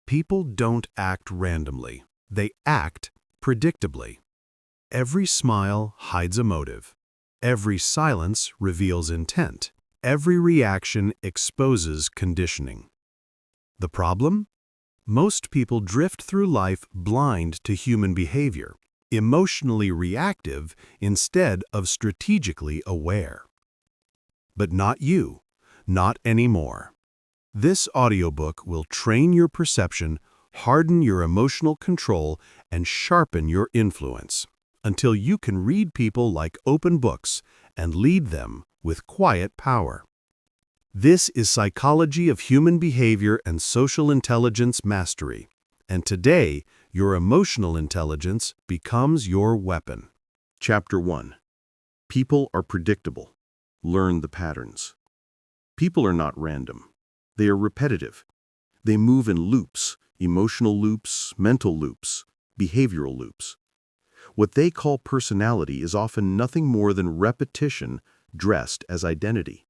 People don't act randomly. They act predictably. Every smile hides a motive. Every silence reveals intent. Every reaction exposes conditioning. The problem? Most people drift through life blind to human behavior, emotionally reactive instead of strategically aware. But not you, not anymore. This audiobook will train your perception, harden your emotional control, and sharpen your influence until you can read people like open books and lead them with quiet power. This is Psychology of Human Behavior and Social Intelligence Mastery, and today your emotional intelligence becomes your weapon. Chapter 1. People are predictable. Learn the patterns. People are not random. They are repetitive. They move in loops, emotional loops, mental loops, behavioral loops. What they call personality is often nothing more than repetition dressed as identity.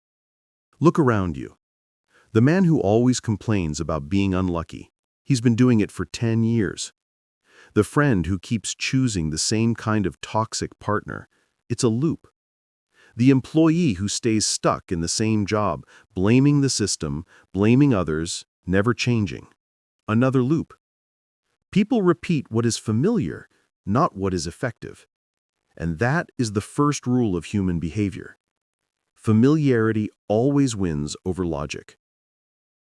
Look around you. The man who always complains about being unlucky, he's been doing it for 10 years. The friend who keeps choosing the same kind of toxic partner, it's a loop. The employee who stays stuck in the same job, blaming the system, blaming others, never changing. Another loop. People repeat what is familiar, not what is effective. And that is the first rule of human behavior. Familiarity always wins over logic.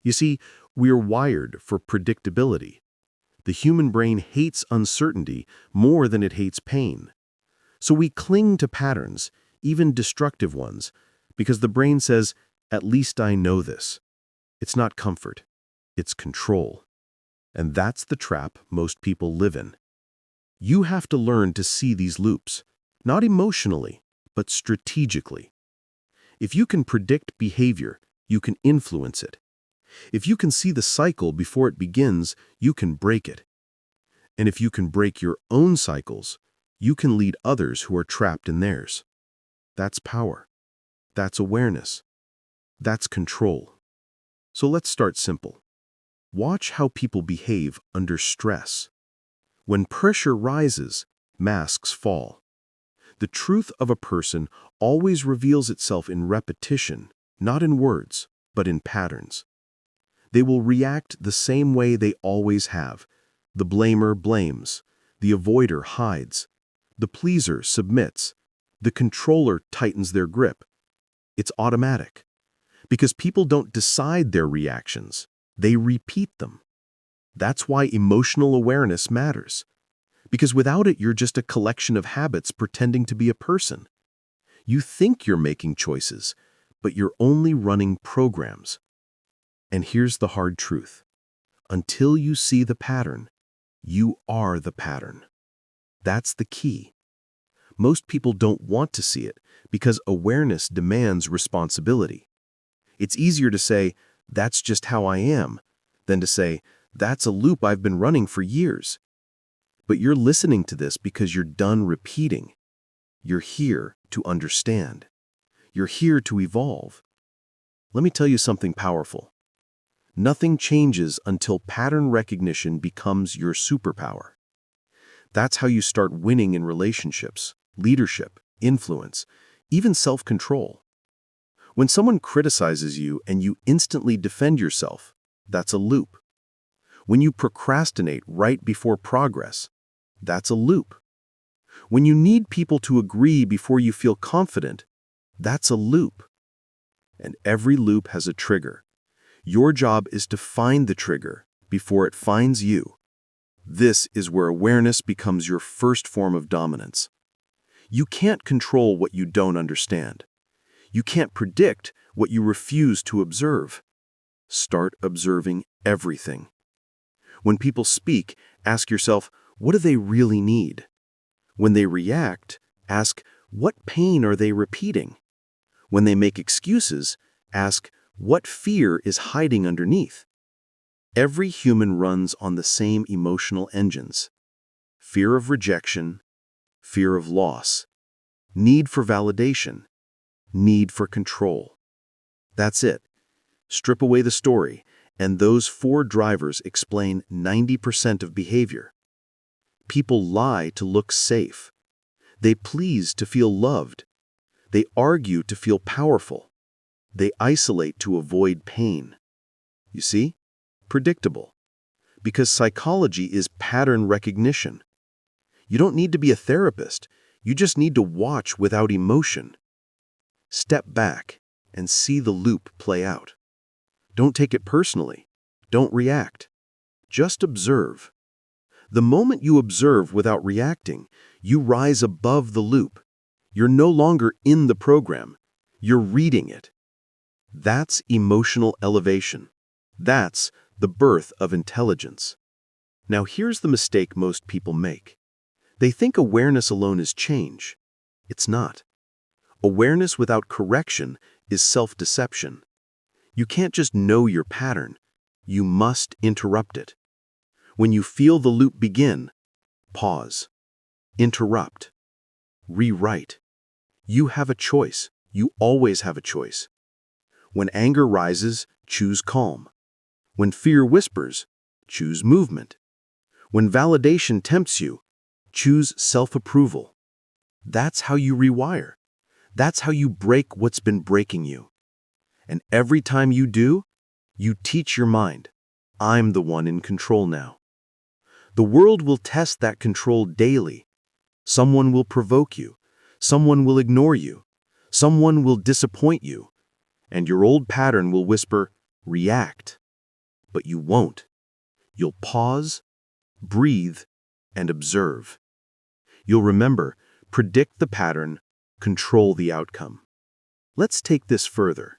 You see, we are wired for predictability. The human brain hates uncertainty more than it hates pain. So we cling to patterns, even destructive ones, because the brain says, at least I know this. It's not comfort, it's control. And that's the trap most people live in. You have to learn to see these loops, not emotionally, but strategically. If you can predict behavior, you can influence it. If you can see the cycle before it begins, you can break it. And if you can break your own cycles, you can lead others who are trapped in theirs. That's power. That's awareness. That's control. So let's start simple. Watch how people behave under stress. When pressure rises, masks fall. The truth of a person always reveals itself in repetition, not in words, but in patterns. They will react the same way they always have. The blamer blames. The avoider hides. The pleaser submits. The controller tightens their grip. It's automatic. Because people don't decide their reactions, they repeat them. That's why emotional awareness matters. Because without it, you're just a collection of habits pretending to be a person. You think you're making choices, but you're only running programs. And here's the hard truth. Until you see the pattern, you are the pattern. That's the key. Most people don't want to see it because awareness demands responsibility. It's easier to say, that's just how I am, than to say, that's a loop I've been running for years. But you're listening to this because you're done repeating. You're here to understand. You're here to evolve. Let me tell you something powerful. Nothing changes until pattern recognition becomes your superpower. That's how you start winning in relationships, leadership, influence, even self-control. When someone criticizes you and you instantly defend yourself, that's a loop. When you procrastinate right before progress, that's a loop. When you need people to agree before you feel confident, that's a loop. And every loop has a trigger. Your job is to find the trigger before it finds you. This is where awareness becomes your first form of dominance. You can't control what you don't understand. You can't predict what you refuse to observe. Start observing everything. When people speak, ask yourself, what do they really need? When they react, ask, what pain are they repeating? When they make excuses, ask, what fear is hiding underneath? Every human runs on the same emotional engines. Fear of rejection, fear of loss, need for validation, need for control. That's it. Strip away the story, And those 4 drivers explain 90% of behavior. People lie to look safe. They please to feel loved. They argue to feel powerful. They isolate to avoid pain. You see? Predictable. Because psychology is pattern recognition. You don't need to be a therapist. You just need to watch without emotion. Step back and see the loop play out. Don't take it personally. Don't react. Just observe. The moment you observe without reacting, you rise above the loop. You're no longer in the program. You're reading it. That's emotional elevation. That's the birth of intelligence. Now here's the mistake most people make. They think awareness alone is change. It's not. Awareness without correction is self-deception. You can't just know your pattern. You must interrupt it. When you feel the loop begin, pause. Interrupt. Rewrite. You have a choice. You always have a choice. When anger rises, choose calm. When fear whispers, choose movement. When validation tempts you, choose self-approval. That's how you rewire. That's how you break what's been breaking you. And every time you do, you teach your mind, I'm the one in control now. The world will test that control daily. Someone will provoke you. Someone will ignore you. Someone will disappoint you. And your old pattern will whisper, react. But you won't. You'll pause, breathe, and observe. You'll remember, predict the pattern, control the outcome. Let's take this further.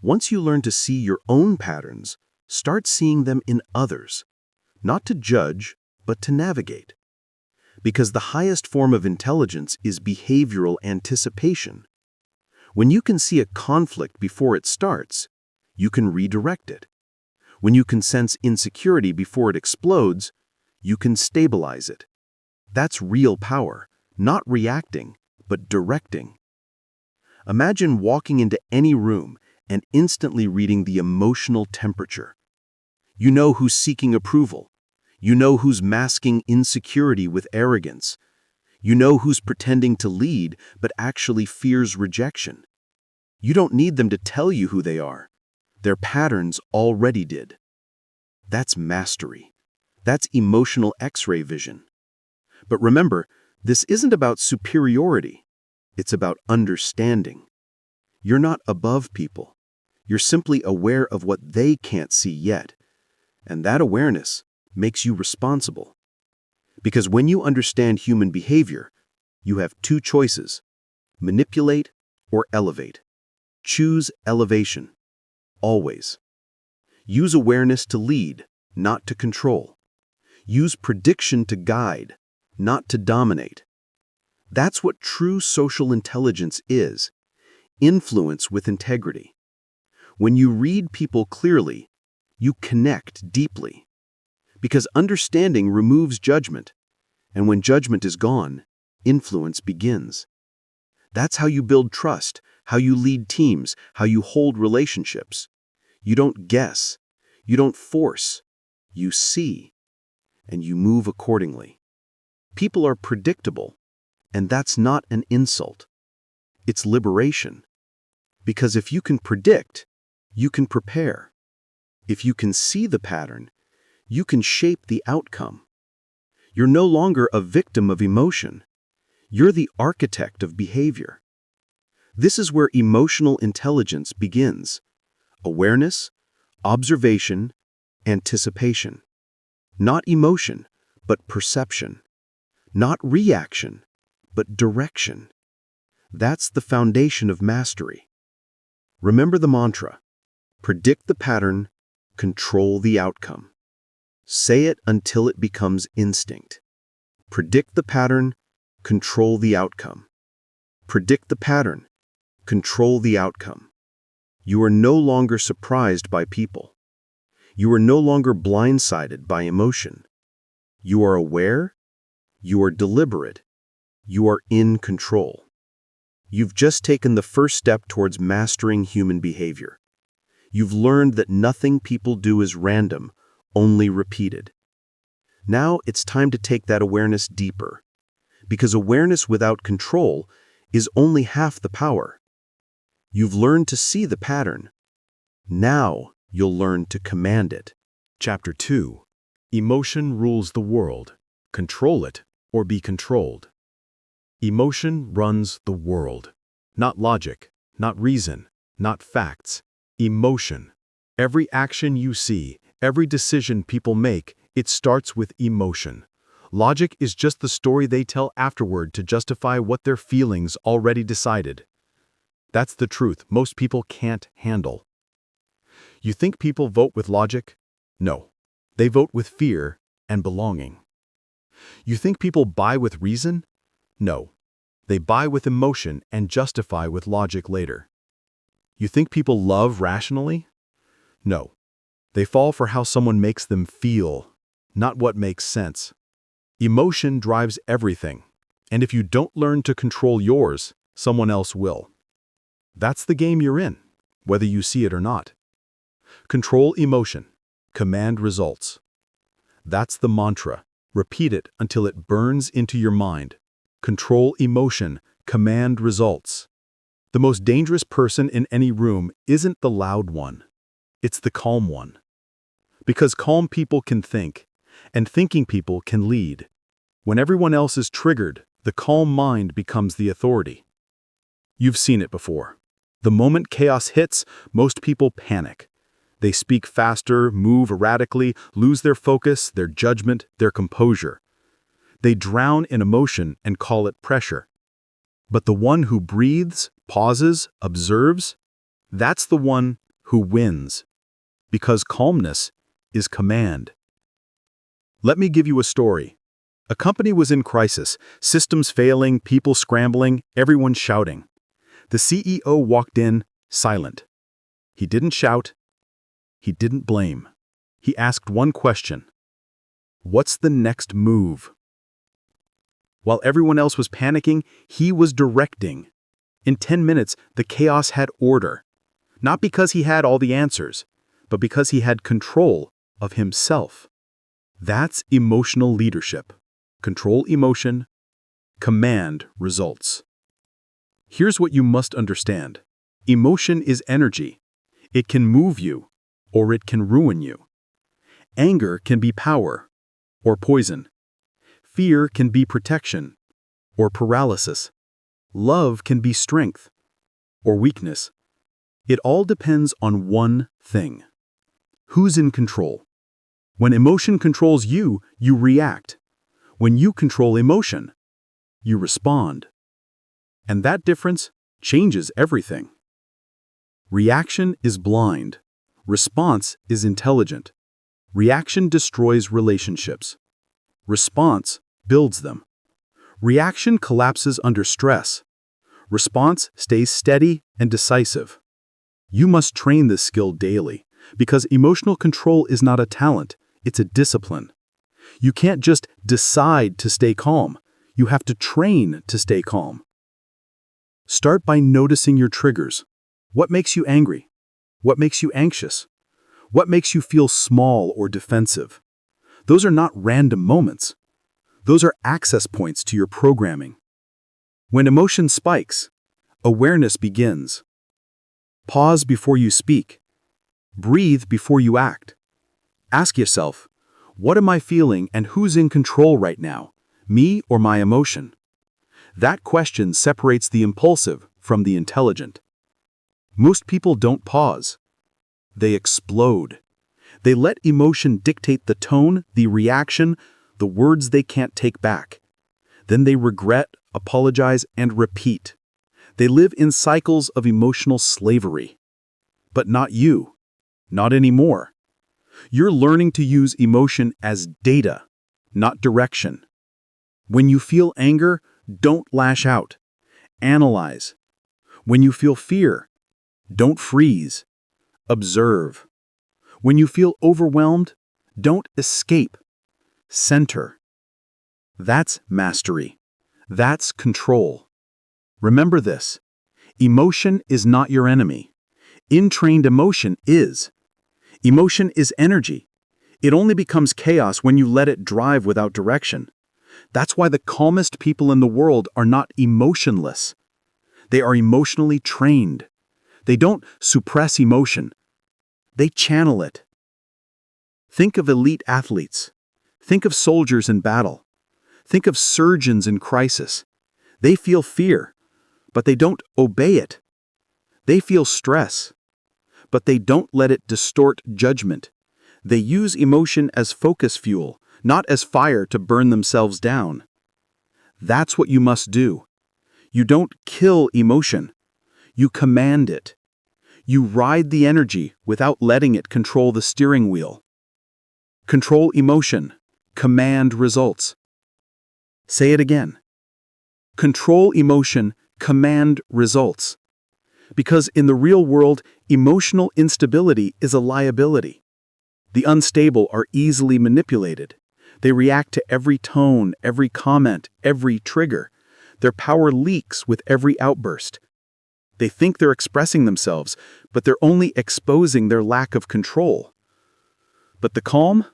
Once you learn to see your own patterns, start seeing them in others. Not to judge, but to navigate. Because the highest form of intelligence is behavioral anticipation. When you can see a conflict before it starts, you can redirect it. When you can sense insecurity before it explodes, you can stabilize it. That's real power, not reacting, but directing. Imagine walking into any room and instantly reading the emotional temperature. You know who's seeking approval. You know who's masking insecurity with arrogance. You know who's pretending to lead but actually fears rejection. You don't need them to tell you who they are. Their patterns already did. That's mastery. That's emotional X-ray vision. But remember, this isn't about superiority. It's about understanding. You're not above people. You're simply aware of what they can't see yet. And that awareness makes you responsible. Because when you understand human behavior, you have 2 choices: manipulate or elevate. Choose elevation. Always. Use awareness to lead, not to control. Use prediction to guide, not to dominate. That's what true social intelligence is. Influence with integrity. When you read people clearly, you connect deeply. Because understanding removes judgment, and when judgment is gone, influence begins. That's how you build trust, how you lead teams, how you hold relationships. You don't guess, you don't force, you see, and you move accordingly. People are predictable, and that's not an insult. It's liberation. Because if you can predict, you can prepare. If you can see the pattern, you can shape the outcome. You're no longer a victim of emotion. You're the architect of behavior. This is where emotional intelligence begins. Awareness, observation, anticipation. Not emotion, but perception. Not reaction, but direction. That's the foundation of mastery. Remember the mantra: predict the pattern, control the outcome. Say it until it becomes instinct. Predict the pattern, control the outcome. Predict the pattern, control the outcome. You are no longer surprised by people. You are no longer blindsided by emotion. You are aware, you are deliberate, you are in control. You've just taken the first step towards mastering human behavior. You've learned that nothing people do is random, only repeated. Now it's time to take that awareness deeper, because awareness without control is only half the power. You've learned to see the pattern. Now you'll learn to command it. Chapter 2. Emotion rules the world. Control it or be controlled. Emotion runs the world. Not logic, not reason, not facts. Emotion. Every action you see, every decision people make, it starts with emotion. Logic is just the story they tell afterward to justify what their feelings already decided. That's the truth most people can't handle. You think people vote with logic? No. They vote with fear and belonging. You think people buy with reason? No. They buy with emotion and justify with logic later. You think people love rationally? No. They fall for how someone makes them feel, not what makes sense. Emotion drives everything, and if you don't learn to control yours, someone else will. That's the game you're in, whether you see it or not. Control emotion, command results. That's the mantra. Repeat it until it burns into your mind. Control emotion, command results. The most dangerous person in any room isn't the loud one. It's the calm one. Because calm people can think, and thinking people can lead. When everyone else is triggered, the calm mind becomes the authority. You've seen it before. The moment chaos hits, most people panic. They speak faster, move erratically, lose their focus, their judgment, their composure. They drown in emotion and call it pressure. But the one who breathes, pauses, observes, that's the one who wins. Because calmness is command. Let me give you a story. A company was in crisis, systems failing, people scrambling, everyone shouting. The CEO walked in, silent. He didn't shout. He didn't blame. He asked one question. What's the next move? While everyone else was panicking, he was directing. In 10 minutes, the chaos had order. Not because he had all the answers, but because he had control of himself. That's emotional leadership. Control emotion, command results. Here's what you must understand. Emotion is energy. It can move you, or it can ruin you. Anger can be power, or poison. Fear can be protection, or paralysis. Love can be strength, or weakness. It all depends on one thing. Who's in control? When emotion controls you, you react. When you control emotion, you respond. And that difference changes everything. Reaction is blind. Response is intelligent. Reaction destroys relationships. Response builds them. Reaction collapses under stress. Response stays steady and decisive. You must train this skill daily, because emotional control is not a talent, it's a discipline. You can't just decide to stay calm. You have to train to stay calm. Start by noticing your triggers. What makes you angry? What makes you anxious? What makes you feel small or defensive? Those are not random moments. Those are access points to your programming. When emotion spikes, awareness begins. Pause before you speak. Breathe before you act. Ask yourself, what am I feeling and who's in control right now, me or my emotion? That question separates the impulsive from the intelligent. Most people don't pause. They explode. They let emotion dictate the tone, the reaction, the words they can't take back. Then they regret, apologize, and repeat. They live in cycles of emotional slavery. But not you. Not anymore. You're learning to use emotion as data, not direction. When you feel anger, don't lash out. Analyze. When you feel fear, don't freeze. Observe. When you feel overwhelmed, don't escape. Center. That's mastery. That's control. Remember this. Emotion is not your enemy. Untrained emotion is. Emotion is energy. It only becomes chaos when you let it drive without direction. That's why the calmest people in the world are not emotionless. They are emotionally trained. They don't suppress emotion. They channel it. Think of elite athletes. Think of soldiers in battle. Think of surgeons in crisis. They feel fear, but they don't obey it. They feel stress, but they don't let it distort judgment. They use emotion as focus fuel, not as fire to burn themselves down. That's what you must do. You don't kill emotion. You command it. You ride the energy without letting it control the steering wheel. Control emotion. Command results. Say it again. Control emotion. Command results. Because in the real world, emotional instability is a liability. The unstable are easily manipulated. They react to every tone, every comment, every trigger. Their power leaks with every outburst. They think they're expressing themselves, but they're only exposing their lack of control. But the calm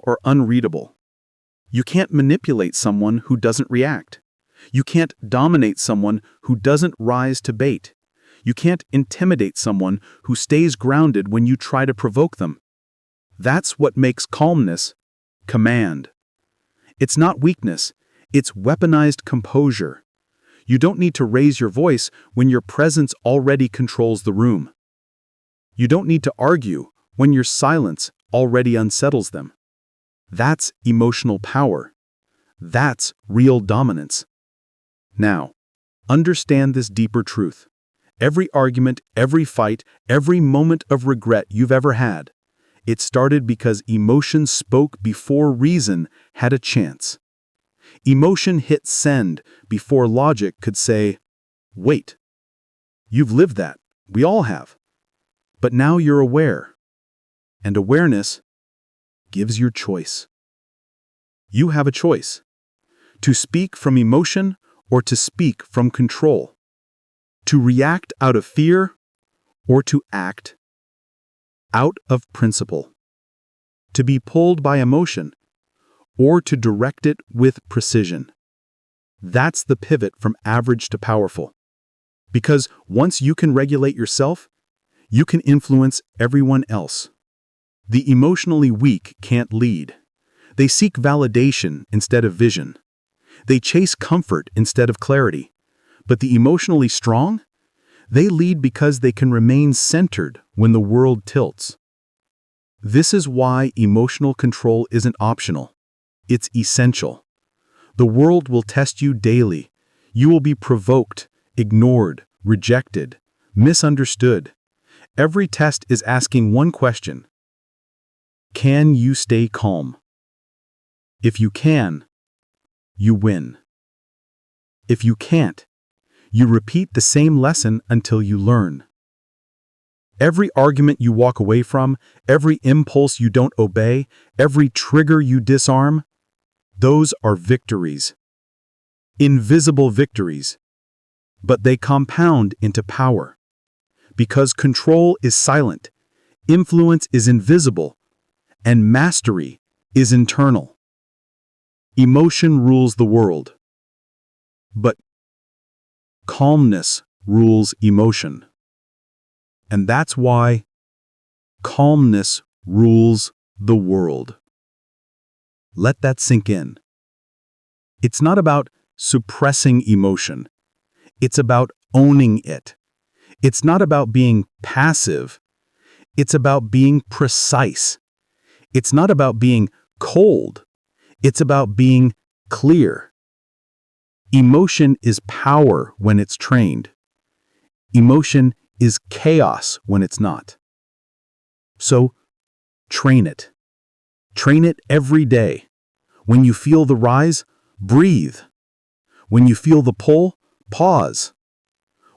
are unreadable. You can't manipulate someone who doesn't react. You can't dominate someone who doesn't rise to bait. You can't intimidate someone who stays grounded when you try to provoke them. That's what makes calmness command. It's not weakness, it's weaponized composure. You don't need to raise your voice when your presence already controls the room. You don't need to argue when your silence already unsettles them. That's emotional power. That's real dominance. Now, understand this deeper truth. Every argument, every fight, every moment of regret you've ever had, it started because emotion spoke before reason had a chance. Emotion hit send before logic could say, wait. You've lived that. We all have. But now you're aware. And awareness gives you choice. You have a choice. To speak from emotion or to speak from control. To react out of fear or to act out of principle. To be pulled by emotion or to direct it with precision. That's the pivot from average to powerful. Because once you can regulate yourself, you can influence everyone else. The emotionally weak can't lead. They seek validation instead of vision. They chase comfort instead of clarity. But the emotionally strong? They lead because they can remain centered when the world tilts. This is why emotional control isn't optional. It's essential. The world will test you daily. You will be provoked, ignored, rejected, misunderstood. Every test is asking one question. Can you stay calm? If you can, you win. If you can't, you repeat the same lesson until you learn. Every argument you walk away from, every impulse you don't obey, every trigger you disarm, those are victories. Invisible victories. But they compound into power. Because control is silent, influence is invisible, and mastery is internal. Emotion rules the world. But calmness rules emotion. And that's why calmness rules the world. Let that sink in. It's not about suppressing emotion. It's about owning it. It's not about being passive. It's about being precise. It's not about being cold. It's about being clear. Emotion is power when it's trained. Emotion is chaos when it's not. So, train it. Train it every day. When you feel the rise, breathe. When you feel the pull, pause.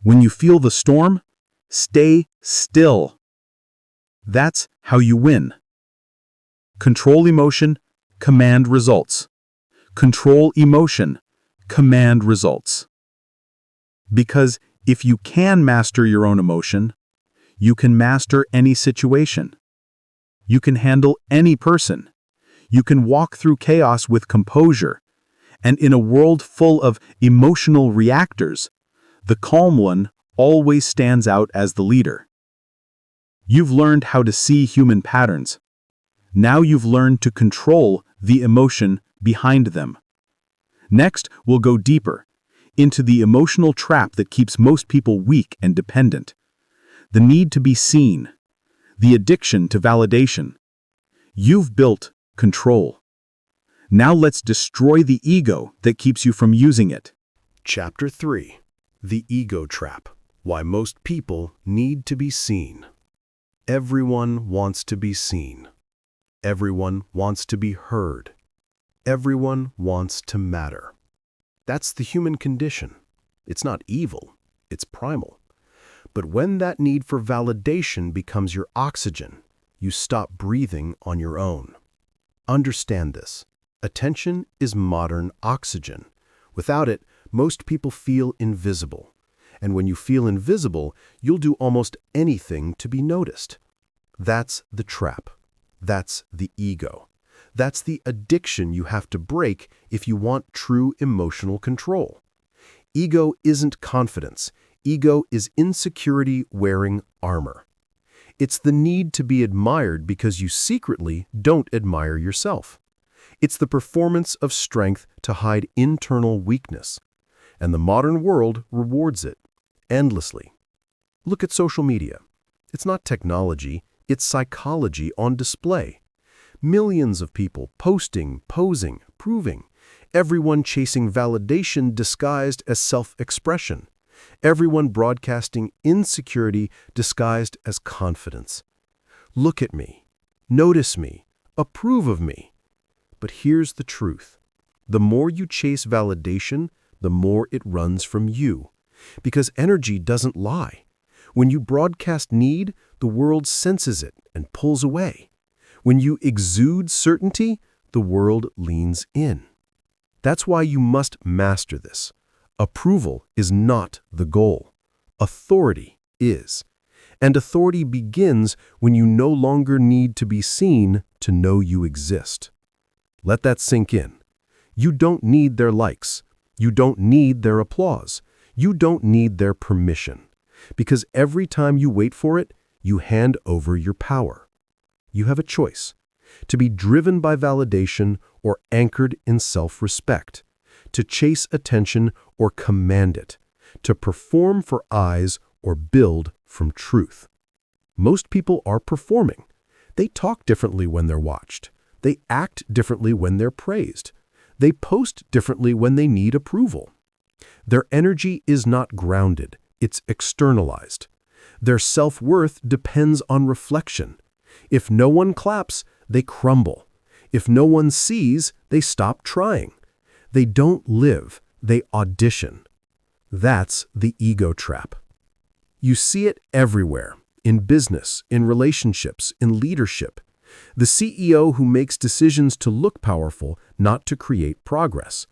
When you feel the storm, stay still. That's how you win. Control emotion, command results. Control emotion, command results. Because If you can master your own emotion, you can master any situation. You can handle any person. You can walk through chaos with composure. And in a world full of emotional reactors, the calm one always stands out as the leader. You've learned how to see human patterns. Now you've learned to control the emotion behind them. Next, we'll go deeper into the emotional trap that keeps most people weak and dependent. The need to be seen. The addiction to validation. You've built control. Now let's destroy the ego that keeps you from using it. Chapter 3. The Ego Trap. Why most people need to be seen. Everyone wants to be seen. Everyone wants to be heard. Everyone wants to matter. That's the human condition. It's not evil, it's primal. But when that need for validation becomes your oxygen, you stop breathing on your own. Understand this. Attention is modern oxygen. Without it, most people feel invisible. And when you feel invisible, you'll do almost anything to be noticed. That's the trap. That's the ego. That's the addiction you have to break if you want true emotional control. Ego isn't confidence. Ego is insecurity wearing armor. It's the need to be admired because you secretly don't admire yourself. It's the performance of strength to hide internal weakness. And the modern world rewards it endlessly. Look at social media. It's not technology, it's psychology on display. Millions of people posting, posing, proving. Everyone chasing validation disguised as self-expression. Everyone broadcasting insecurity disguised as confidence. Look at me. Notice me. Approve of me. But here's the truth. The more you chase validation, the more it runs from you. Because energy doesn't lie. When you broadcast need, the world senses it and pulls away. When you exude certainty, the world leans in. That's why you must master this. Approval is not the goal. Authority is. And authority begins when you no longer need to be seen to know you exist. Let that sink in. You don't need their likes. You don't need their applause. You don't need their permission. Because every time you wait for it, you hand over your power. You have a choice. To be driven by validation or anchored in self-respect. To chase attention or command it. To perform for eyes or build from truth. Most people are performing. They talk differently when they're watched. They act differently when they're praised. They post differently when they need approval. Their energy is not grounded. It's externalized. Their self-worth depends on reflection. If no one claps, they crumble. If no one sees, they stop trying. They don't live, they audition. That's the ego trap. You see it everywhere, in business, in relationships, in leadership. The CEO who makes decisions to look powerful, not to create progress.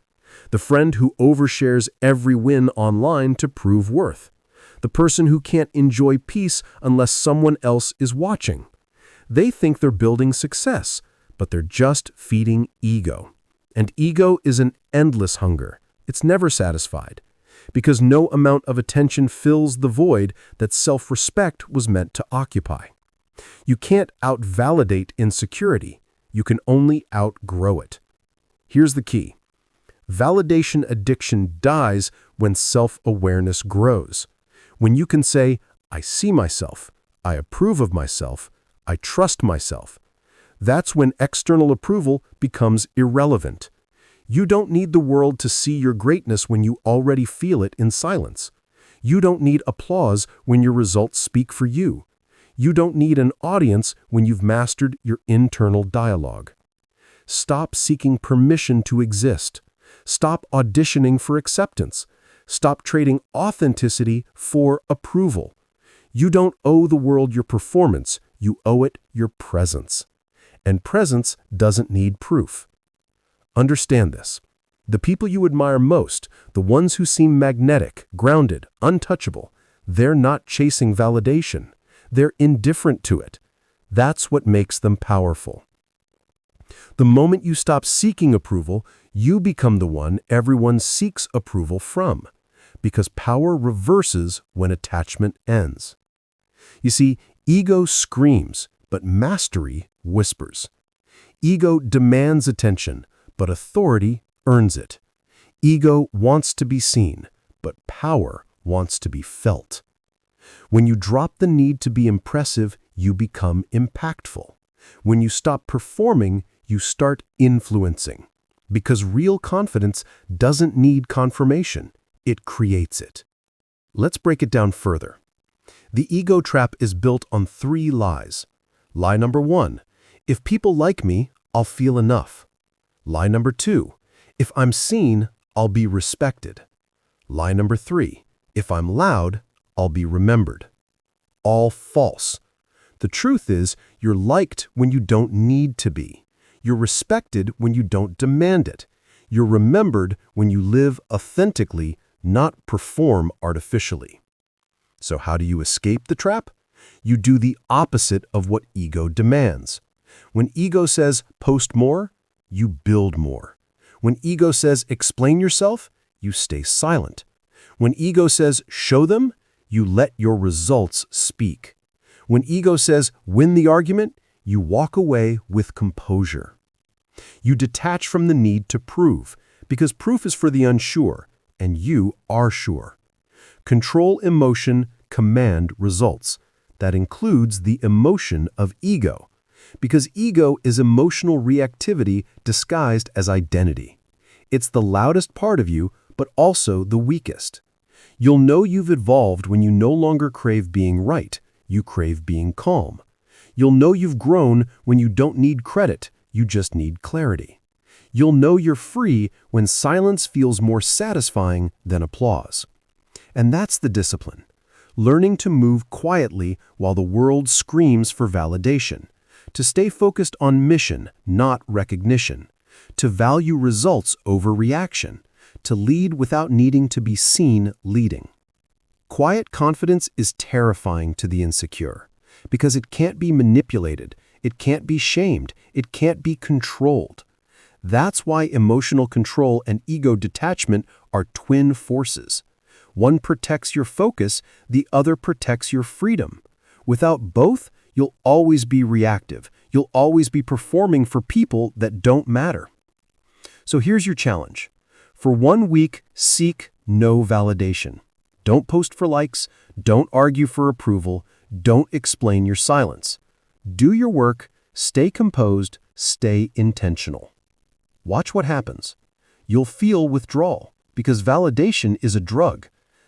The friend who overshares every win online to prove worth. The person who can't enjoy peace unless someone else is watching. They think they're building success, but they're just feeding ego. And ego is an endless hunger. It's never satisfied. Because no amount of attention fills the void that self-respect was meant to occupy. You can't out-validate insecurity. You can only outgrow it. Here's the key. Validation addiction dies when self-awareness grows. When you can say, I see myself, I approve of myself, I trust myself. That's when external approval becomes irrelevant. You don't need the world to see your greatness when you already feel it in silence. You don't need applause when your results speak for you. You don't need an audience when you've mastered your internal dialogue. Stop seeking permission to exist. Stop auditioning for acceptance. Stop trading authenticity for approval. You don't owe the world your performance, you owe it your presence. And presence doesn't need proof. Understand this. The people you admire most, the ones who seem magnetic, grounded, untouchable, they're not chasing validation. They're indifferent to it. That's what makes them powerful. The moment you stop seeking approval, you become the one everyone seeks approval from, because power reverses when attachment ends. You see, ego screams, but mastery whispers. Ego demands attention, but authority earns it. Ego wants to be seen, but power wants to be felt. When you drop the need to be impressive, you become impactful. When you stop performing, you start influencing. Because real confidence doesn't need confirmation, it creates it. Let's break it down further. The ego trap is built on 3 lies. Lie number 1, if people like me, I'll feel enough. Lie number 2, if I'm seen, I'll be respected. Lie number 3, if I'm loud, I'll be remembered. All false. The truth is, you're liked when you don't need to be. You're respected when you don't demand it. You're remembered when you live authentically, not perform artificially. So how do you escape the trap? You do the opposite of what ego demands. When ego says, post more, you build more. When ego says, explain yourself, you stay silent. When ego says, show them, you let your results speak. When ego says, win the argument, you walk away with composure. You detach from the need to prove, because proof is for the unsure, and you are sure. Control emotion, command results. That includes the emotion of ego, because ego is emotional reactivity disguised as identity. It's the loudest part of you, but also the weakest. You'll know you've evolved when you no longer crave being right, you crave being calm. You'll know you've grown when you don't need credit, you just need clarity. You'll know you're free when silence feels more satisfying than applause. And that's the discipline. Learning to move quietly while the world screams for validation. To stay focused on mission, not recognition. To value results over reaction. To lead without needing to be seen leading. Quiet confidence is terrifying to the insecure because it can't be manipulated, it can't be shamed, it can't be controlled. That's why emotional control and ego detachment are twin forces. One protects your focus, the other protects your freedom. Without both, you'll always be reactive. You'll always be performing for people that don't matter. So here's your challenge. For 1 week, seek no validation. Don't post for likes, don't argue for approval, don't explain your silence. Do your work, stay composed, stay intentional. Watch what happens. You'll feel withdrawal because validation is a drug.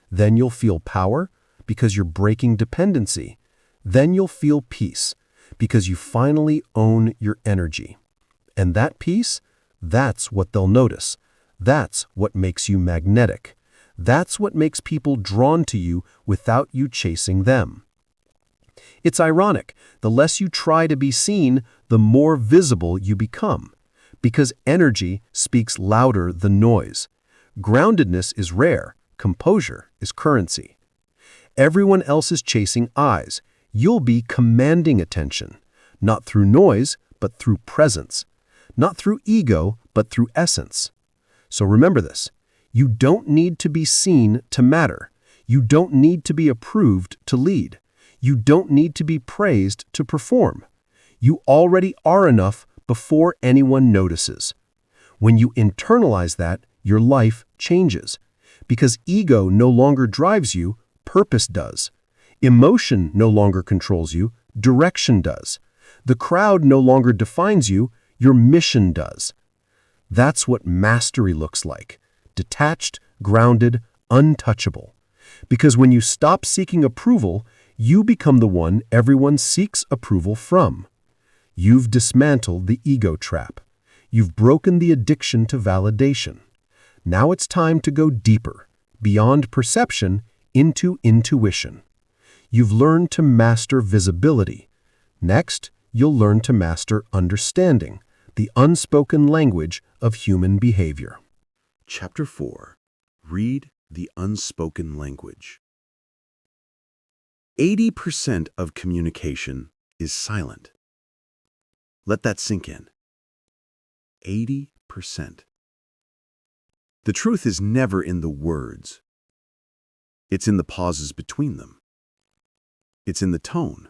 Then you'll feel power because you're breaking dependency. Then you'll feel peace because you finally own your energy. And that peace, that's what they'll notice. That's what makes you magnetic. That's what makes people drawn to you without you chasing them. It's ironic, the less you try to be seen, the more visible you become. Because energy speaks louder than noise. Groundedness is rare, composure is currency. Everyone else is chasing eyes. You'll be commanding attention, not through noise, but through presence. Not through ego, but through essence. So remember this. You don't need to be seen to matter. You don't need to be approved to lead. You don't need to be praised to perform. You already are enough before anyone notices. When you internalize that, your life changes. Because ego no longer drives you, purpose does. Emotion no longer controls you, direction does. The crowd no longer defines you, your mission does. That's what mastery looks like. Detached, grounded, untouchable. Because when you stop seeking approval, you become the one everyone seeks approval from. You've dismantled the ego trap. You've broken the addiction to validation. Now it's time to go deeper, beyond perception, into intuition. You've learned to master visibility. Next, you'll learn to master understanding, the unspoken language of human behavior. Chapter 4. Read the unspoken language. 80% of communication is silent. Let that sink in. 80%. The truth is never in the words. It's in the pauses between them. It's in the tone.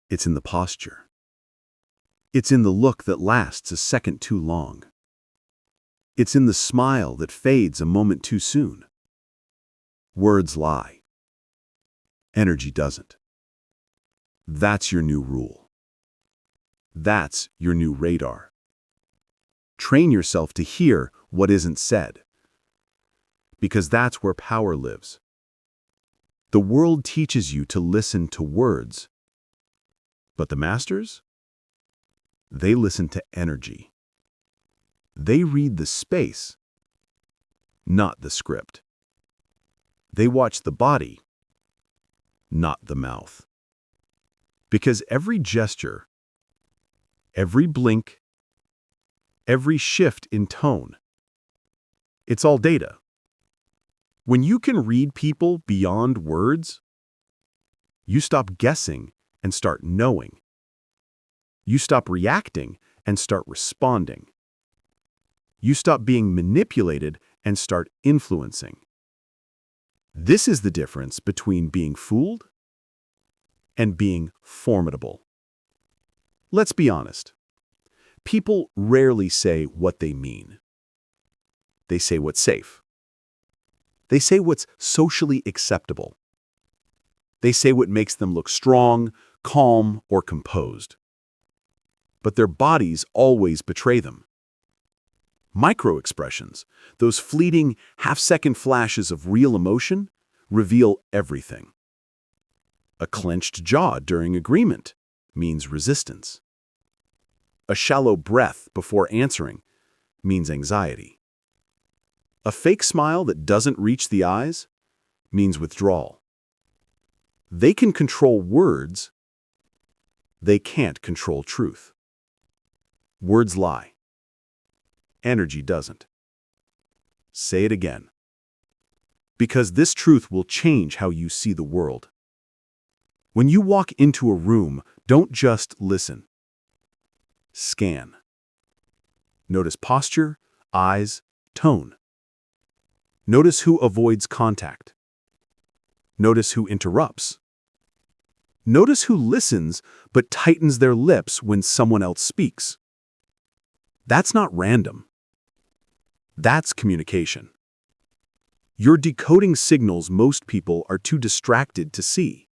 It's in the posture. It's in the look that lasts a second too long. It's in the smile that fades a moment too soon. Words lie. Energy doesn't. That's your new rule. That's your new radar. Train yourself to hear what isn't said, because that's where power lives. The world teaches you to listen to words, but the masters? They listen to energy. They read the space, not the script. They watch the body, not the mouth. Because every gesture, every blink, every shift in tone, it's all data. When you can read people beyond words, you stop guessing and start knowing. You stop reacting and start responding. You stop being manipulated and start influencing. This is the difference between being fooled and being formidable. Let's be honest. People rarely say what they mean. They say what's safe. They say what's socially acceptable. They say what makes them look strong, calm, or composed. But their bodies always betray them. Micro-expressions, those fleeting, half-second flashes of real emotion, reveal everything. A clenched jaw during agreement means resistance. A shallow breath before answering means anxiety. A fake smile that doesn't reach the eyes means withdrawal. They can control words. They can't control truth. Words lie. Energy doesn't. Say it again. Because this truth will change how you see the world. When you walk into a room, don't just listen. Scan. Notice posture, eyes, tone. Notice who avoids contact. Notice who interrupts. Notice who listens but tightens their lips when someone else speaks. That's not random. That's communication. You're decoding signals most people are too distracted to see.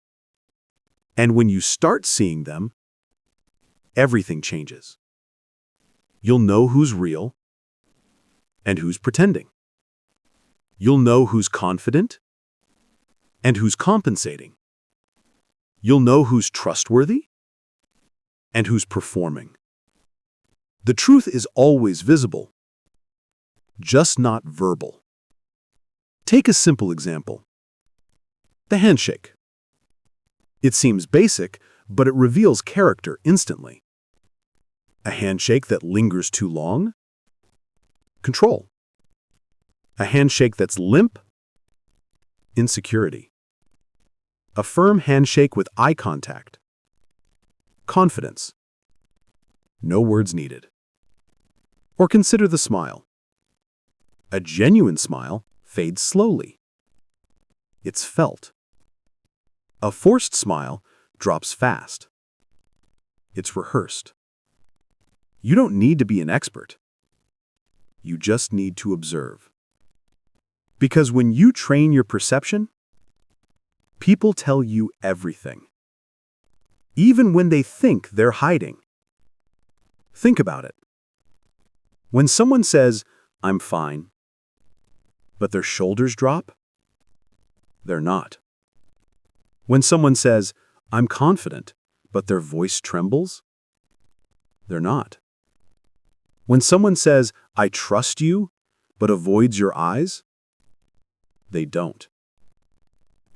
And when you start seeing them, everything changes. You'll know who's real and who's pretending. You'll know who's confident and who's compensating. You'll know who's trustworthy and who's performing. The truth is always visible, just not verbal. Take a simple example. The handshake. It seems basic, but it reveals character instantly. A handshake that lingers too long? Control. A handshake that's limp? Insecurity. A firm handshake with eye contact? Confidence. No words needed. Or consider the smile. A genuine smile fades slowly. It's felt. A forced smile drops fast. It's rehearsed. You don't need to be an expert. You just need to observe. Because when you train your perception, people tell you everything. Even when they think they're hiding. Think about it. When someone says, "I'm fine," but their shoulders drop, they're not. When someone says, "I'm confident," but their voice trembles, they're not. When someone says, "I trust you," but avoids your eyes, they don't.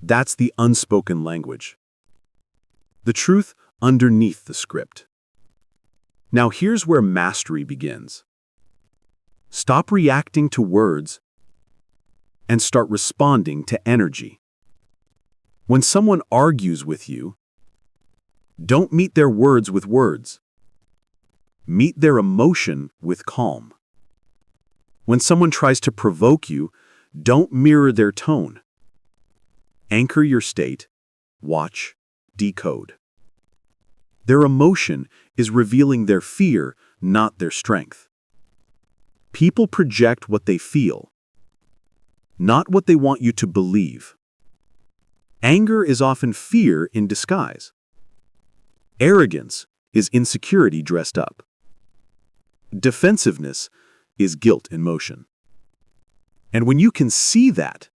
That's the unspoken language. The truth underneath the script. Now here's where mastery begins. Stop reacting to words and start responding to energy. When someone argues with you, don't meet their words with words. Meet their emotion with calm. When someone tries to provoke you, don't mirror their tone. Anchor your state, watch, decode. Their emotion is revealing their fear, not their strength. People project what they feel, not what they want you to believe. Anger is often fear in disguise. Arrogance is insecurity dressed up. Defensiveness is guilt in motion. And when you can see that,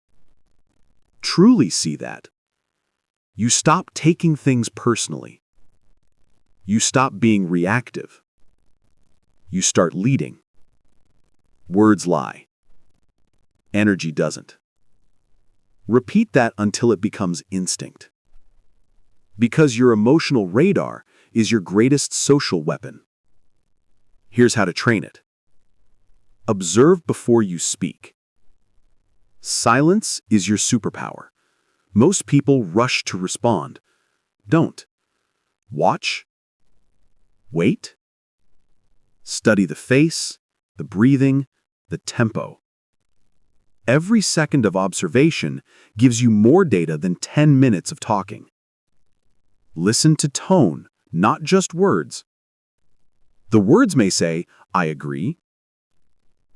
truly see that, you stop taking things personally. You stop being reactive. You start leading. Words lie. Energy doesn't. Repeat that until it becomes instinct. Because your emotional radar is your greatest social weapon. Here's how to train it. Observe before you speak. Silence is your superpower. Most people rush to respond. Don't. Watch. Wait. Study the face, the breathing, the tempo. Every second of observation gives you more data than 10 minutes of talking. Listen to tone, not just words. The words may say, "I agree,"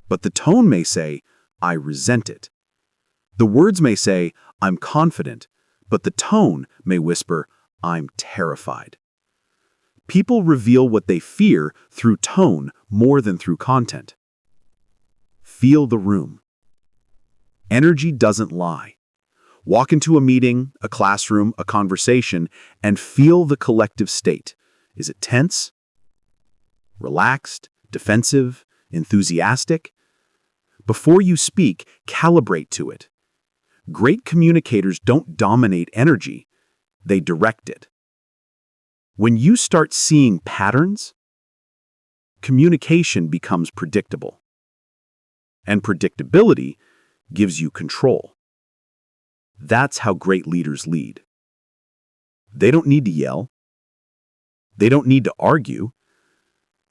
but the tone may say, "I resent it." The words may say, "I'm confident," but the tone may whisper, "I'm terrified." People reveal what they fear through tone more than through content. Feel the room. Energy doesn't lie. Walk into a meeting, a classroom, a conversation, and feel the collective state. Is it tense? Relaxed? Defensive? Enthusiastic? Before you speak, calibrate to it. Great communicators don't dominate energy, they direct it. When you start seeing patterns, communication becomes predictable. And predictability gives you control. That's how great leaders lead. They don't need to yell. They don't need to argue.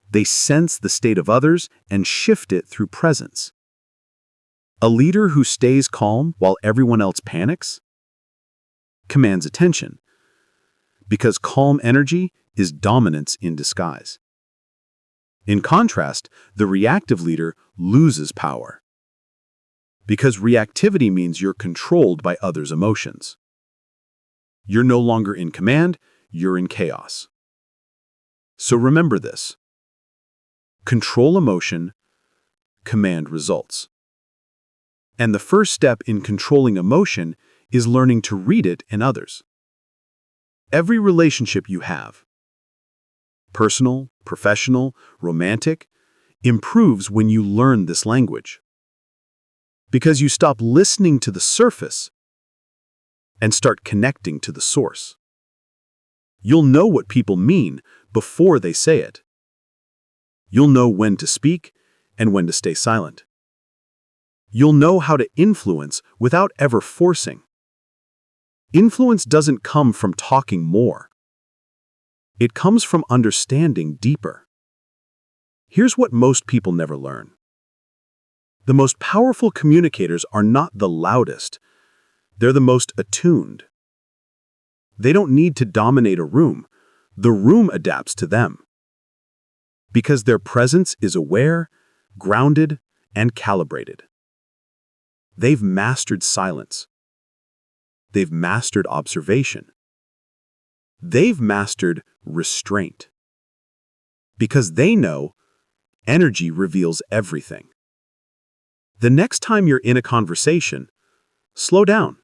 They sense the state of others and shift it through presence. A leader who stays calm while everyone else panics commands attention, because calm energy is dominance in disguise. In contrast, the reactive leader loses power, because reactivity means you're controlled by others' emotions. You're no longer in command, you're in chaos. So remember this. Control emotion, command results. And the first step in controlling emotion is learning to read it in others. Every relationship you have, personal, professional, romantic, improves when you learn this language. Because you stop listening to the surface and start connecting to the source. You'll know what people mean before they say it. You'll know when to speak and when to stay silent. You'll know how to influence without ever forcing. Influence doesn't come from talking more. It comes from understanding deeper. Here's what most people never learn. The most powerful communicators are not the loudest. They're the most attuned. They don't need to dominate a room. The room adapts to them. Because their presence is aware, grounded, and calibrated. They've mastered silence. They've mastered observation. They've mastered restraint. Because they know energy reveals everything. The next time you're in a conversation, slow down.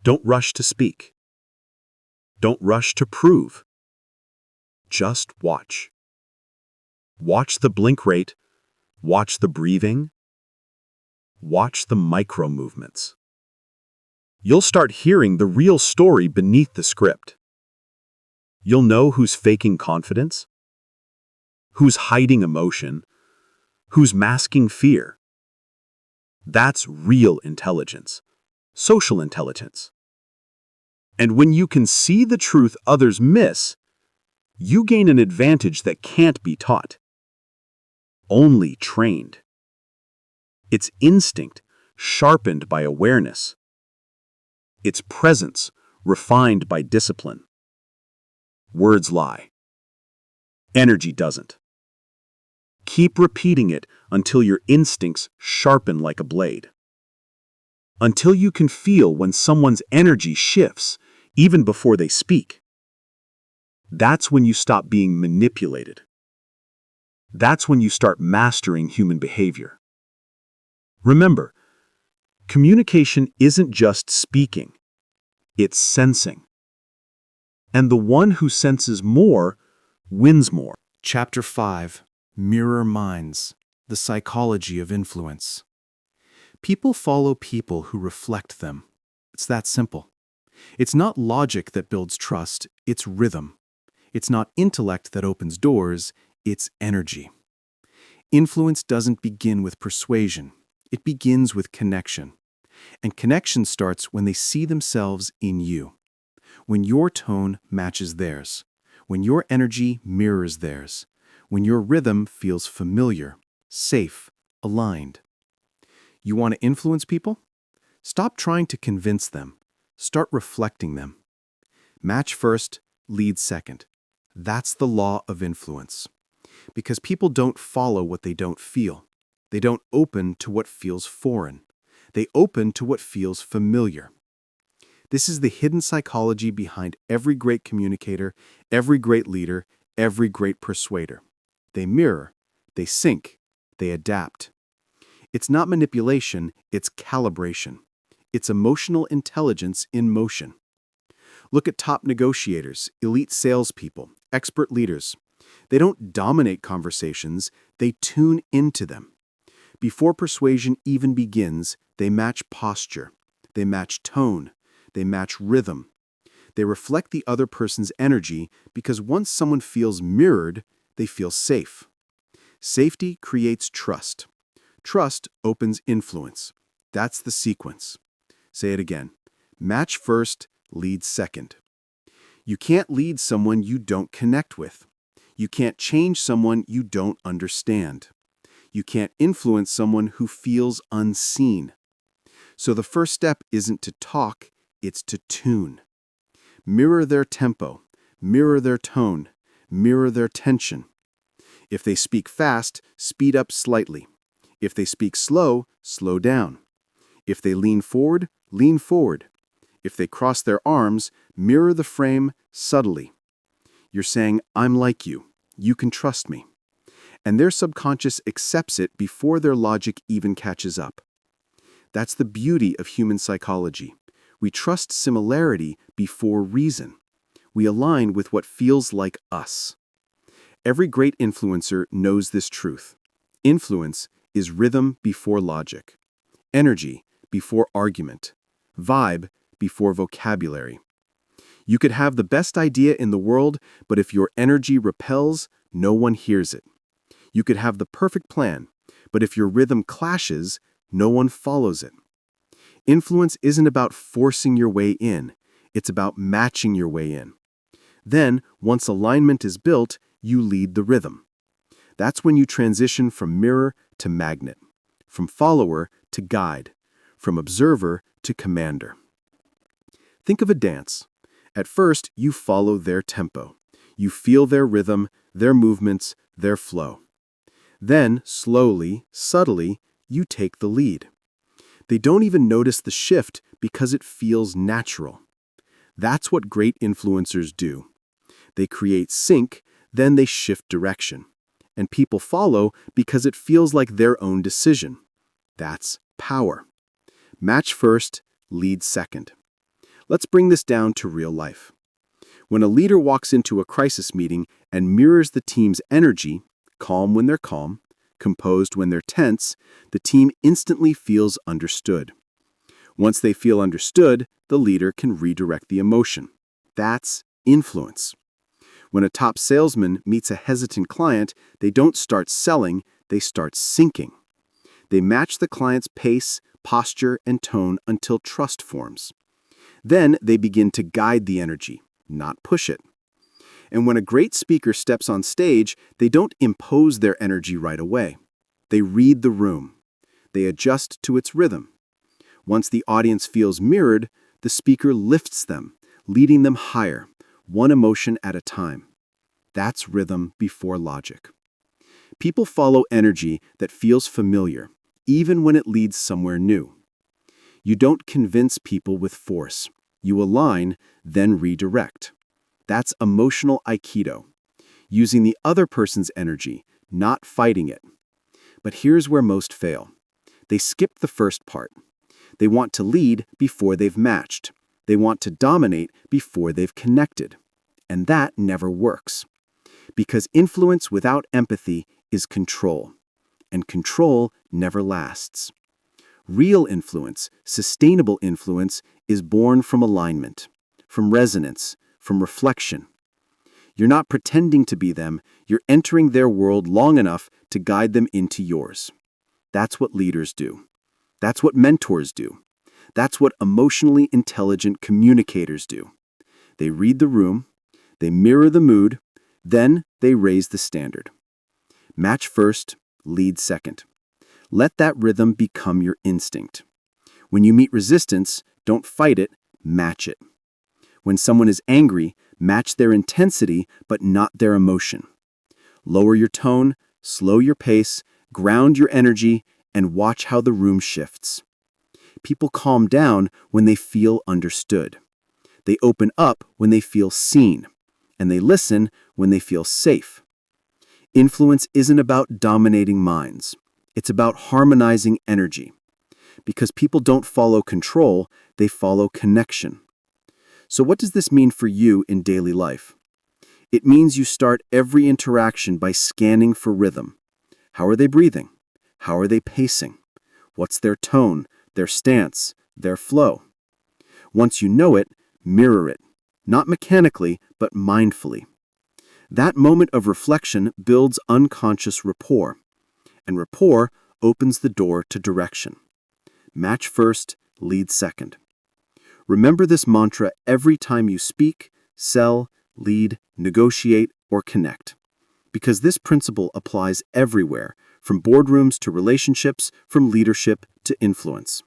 Don't rush to speak. Don't rush to prove. Just watch. Watch the blink rate. Watch the breathing. Watch the micro movements. You'll start hearing the real story beneath the script. You'll know who's faking confidence, who's hiding emotion, who's masking fear. That's real intelligence, social intelligence. And when you can see the truth others miss, you gain an advantage that can't be taught, only trained. It's instinct, sharpened by awareness. It's presence, refined by discipline. Words lie. Energy doesn't. Keep repeating it until your instincts sharpen like a blade. Until you can feel when someone's energy shifts, even before they speak. That's when you stop being manipulated. That's when you start mastering human behavior. Remember, communication isn't just speaking, it's sensing. And the one who senses more wins more. Chapter 5. Mirror Minds. The Psychology of Influence. People follow people who reflect them. It's that simple. It's not logic that builds trust, it's rhythm. It's not intellect that opens doors, it's energy. Influence doesn't begin with persuasion. It begins with connection. And connection starts when they see themselves in you. When your tone matches theirs. When your energy mirrors theirs. When your rhythm feels familiar, safe, aligned. You want to influence people? Stop trying to convince them. Start reflecting them. Match first, lead second. That's the law of influence. Because people don't follow what they don't feel. They don't open to what feels foreign. They open to what feels familiar. This is the hidden psychology behind every great communicator, every great leader, every great persuader. They mirror, they sync, they adapt. It's not manipulation, it's calibration. It's emotional intelligence in motion. Look at top negotiators, elite salespeople, expert leaders. They don't dominate conversations, they tune into them. Before persuasion even begins, they match posture, they match tone, they match rhythm. They reflect the other person's energy because once someone feels mirrored, they feel safe. Safety creates trust. Trust opens influence. That's the sequence. Say it again. Match first, lead second. You can't lead someone you don't connect with. You can't change someone you don't understand. You can't influence someone who feels unseen. So the first step isn't to talk, it's to tune. Mirror their tempo, mirror their tone, mirror their tension. If they speak fast, speed up slightly. If they speak slow, slow down. If they lean forward, lean forward. If they cross their arms, mirror the frame subtly. You're saying, I'm like you. You can trust me. And their subconscious accepts it before their logic even catches up. That's the beauty of human psychology. We trust similarity before reason. We align with what feels like us. Every great influencer knows this truth. Influence is rhythm before logic, energy before argument, vibe before vocabulary. You could have the best idea in the world, but if your energy repels, no one hears it. You could have the perfect plan, but if your rhythm clashes, no one follows it. Influence isn't about forcing your way in, it's about matching your way in. Then, once alignment is built, you lead the rhythm. That's when you transition from mirror to magnet, from follower to guide, from observer to commander. Think of a dance. At first, you follow their tempo. You feel their rhythm, their movements, their flow. Then, slowly, subtly, you take the lead. They don't even notice the shift because it feels natural. That's what great influencers do. They create sync, then they shift direction. And people follow because it feels like their own decision. That's power. Match first, lead second. Let's bring this down to real life. When a leader walks into a crisis meeting and mirrors the team's energy, calm when they're calm, composed when they're tense, the team instantly feels understood. Once they feel understood, the leader can redirect the emotion. That's influence. When a top salesman meets a hesitant client, they don't start selling, they start syncing. They match the client's pace, posture, and tone until trust forms. Then they begin to guide the energy, not push it. And when a great speaker steps on stage, they don't impose their energy right away. They read the room. They adjust to its rhythm. Once the audience feels mirrored, the speaker lifts them, leading them higher, one emotion at a time. That's rhythm before logic. People follow energy that feels familiar, even when it leads somewhere new. You don't convince people with force. You align, then redirect. That's emotional Aikido, using the other person's energy, not fighting it. But here's where most fail. They skip the first part. They want to lead before they've matched. They want to dominate before they've connected. And that never works. Because influence without empathy is control. And control never lasts. Real influence, sustainable influence, is born from alignment, from resonance, from reflection. You're not pretending to be them, you're entering their world long enough to guide them into yours. That's what leaders do. That's what mentors do. That's what emotionally intelligent communicators do. They read the room, they mirror the mood, then they raise the standard. Match first, lead second. Let that rhythm become your instinct. When you meet resistance, don't fight it, match it. When someone is angry, match their intensity but not their emotion. Lower your tone, slow your pace, ground your energy, and watch how the room shifts. People calm down when they feel understood. They open up when they feel seen, and they listen when they feel safe. Influence isn't about dominating minds. It's about harmonizing energy. Because people don't follow control, they follow connection. So what does this mean for you in daily life? It means you start every interaction by scanning for rhythm. How are they breathing? How are they pacing? What's their tone, their stance, their flow? Once you know it, mirror it. Not mechanically, but mindfully. That moment of reflection builds unconscious rapport. And rapport opens the door to direction. Match first, lead second. Remember this mantra every time you speak, sell, lead, negotiate, or connect. Because this principle applies everywhere, from boardrooms to relationships, from leadership to influence.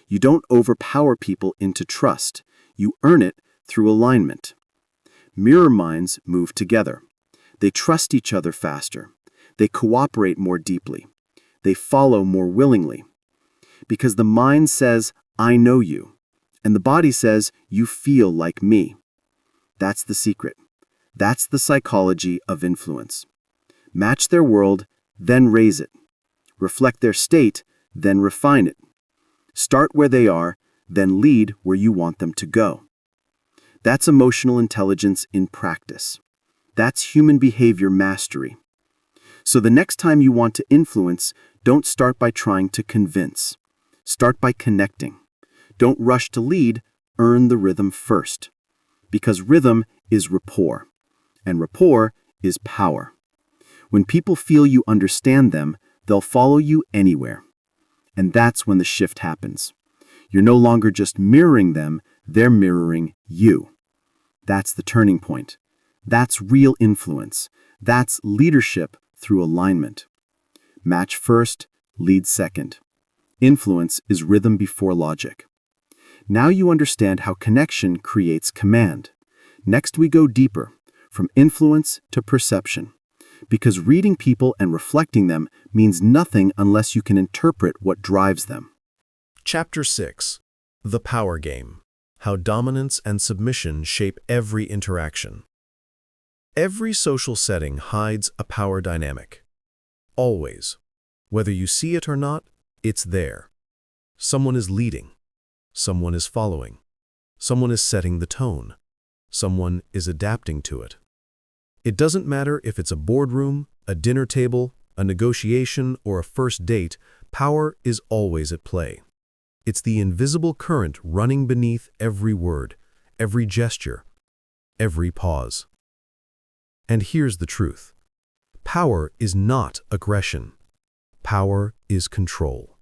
You don't overpower people into trust. You earn it through alignment. Mirror minds move together. They trust each other faster. They cooperate more deeply. They follow more willingly. Because the mind says, I know you. And the body says, you feel like me. That's the secret. That's the psychology of influence. Match their world, then raise it. Reflect their state, then refine it. Start where they are, then lead where you want them to go. That's emotional intelligence in practice. That's human behavior mastery. So the next time you want to influence, don't start by trying to convince. Start by connecting. Don't rush to lead, earn the rhythm first. Because rhythm is rapport, and rapport is power. When people feel you understand them, they'll follow you anywhere. And that's when the shift happens. You're no longer just mirroring them, they're mirroring you. That's the turning point. That's real influence. That's leadership through alignment. Match first, lead second. Influence is rhythm before logic. Now you understand how connection creates command. Next we go deeper, from influence to perception. Because reading people and reflecting them means nothing unless you can interpret what drives them. Chapter 6. The Power Game. How Dominance and Submission Shape Every Interaction. Every social setting hides a power dynamic. Always. Whether you see it or not, it's there. Someone is leading. Someone is following. Someone is setting the tone. Someone is adapting to it. It doesn't matter if it's a boardroom, a dinner table, a negotiation, or a first date, power is always at play. It's the invisible current running beneath every word, every gesture, every pause. And here's the truth. Power is not aggression. Power is control.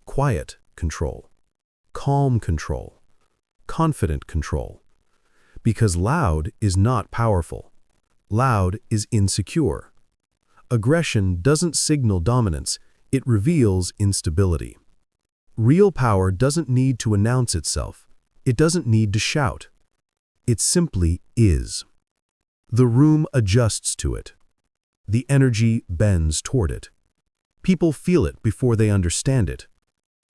Quiet control. Calm control. Confident control. Because loud is not powerful. Loud is insecure. Aggression doesn't signal dominance, it reveals instability. Real power doesn't need to announce itself. It doesn't need to shout. It simply is. The room adjusts to it. The energy bends toward it. People feel it before they understand it.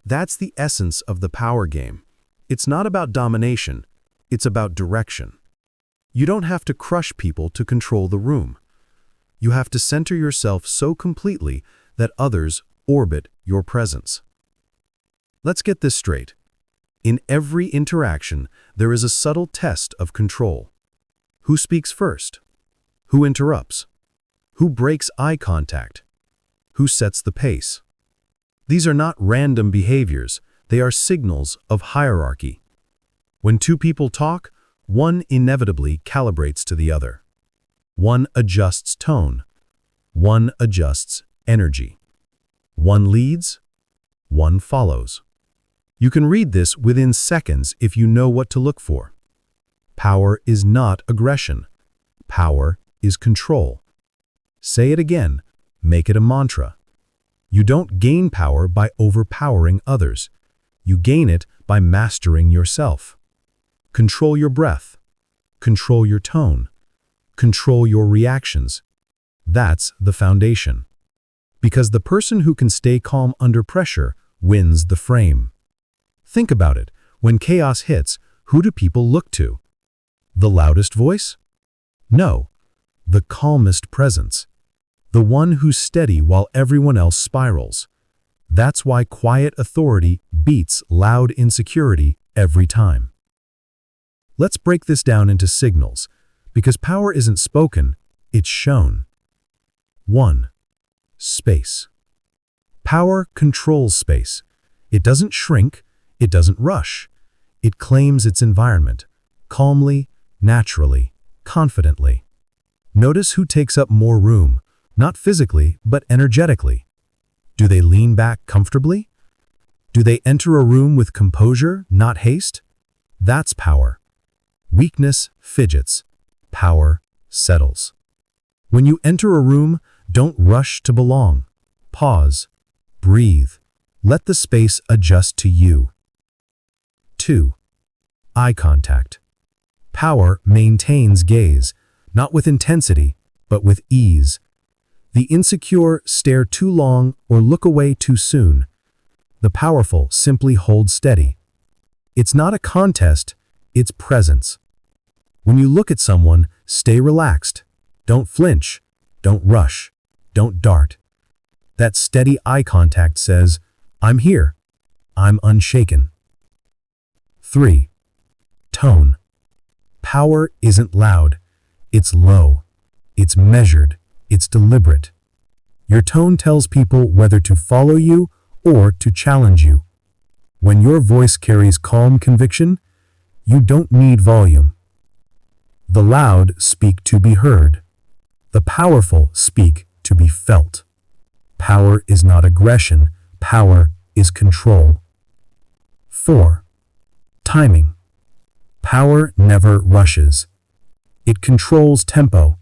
That's the essence of the power game. It's not about domination, it's about direction. You don't have to crush people to control the room. You have to center yourself so completely that others orbit your presence. Let's get this straight. In every interaction, there is a subtle test of control. Who speaks first? Who interrupts? Who breaks eye contact? Who sets the pace? These are not random behaviors, they are signals of hierarchy. When two people talk, one inevitably calibrates to the other. One adjusts tone. One adjusts energy. One leads. One follows. You can read this within seconds if you know what to look for. Power is not aggression. Power is control. Say it again. Make it a mantra. You don't gain power by overpowering others. You gain it by mastering yourself. Control your breath. Control your tone. Control your reactions. That's the foundation. Because the person who can stay calm under pressure wins the frame. Think about it. When chaos hits, who do people look to? The loudest voice? No. The calmest presence. The one who's steady while everyone else spirals. That's why quiet authority beats loud insecurity every time. Let's break this down into signals, because power isn't spoken, it's shown. 1. Space. Power controls space. It doesn't shrink, it doesn't rush. It claims its environment, calmly, naturally, confidently. Notice who takes up more room, not physically, but energetically. Do they lean back comfortably? Do they enter a room with composure, not haste? That's power. Weakness fidgets. Power settles. When you enter a room, don't rush to belong. Pause. Breathe. Let the space adjust to you. 2. Eye contact. Power maintains gaze, not with intensity, but with ease. The insecure stare too long or look away too soon. The powerful simply hold steady. It's not a contest, it's presence. When you look at someone, stay relaxed. Don't flinch. Don't rush. Don't dart. That steady eye contact says, I'm here. I'm unshaken. 3. Tone. Power isn't loud. It's low. It's measured. It's deliberate. Your tone tells people whether to follow you or to challenge you. When your voice carries calm conviction, you don't need volume. The loud speak to be heard. The powerful speak to be felt. Power is not aggression. Power is control. 4. Timing. Power never rushes. It controls tempo.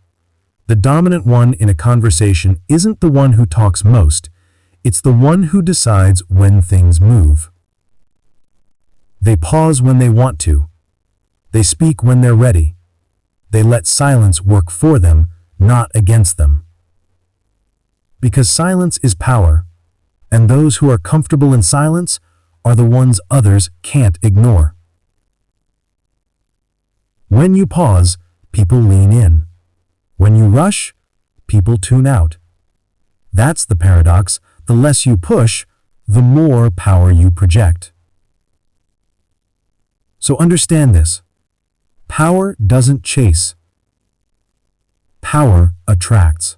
The dominant one in a conversation isn't the one who talks most. It's the one who decides when things move. They pause when they want to. They speak when they're ready. They let silence work for them, not against them. Because silence is power, and those who are comfortable in silence are the ones others can't ignore. When you pause, people lean in. When you rush, people tune out. That's the paradox. The less you push, the more power you project. So understand this. Power doesn't chase. Power attracts.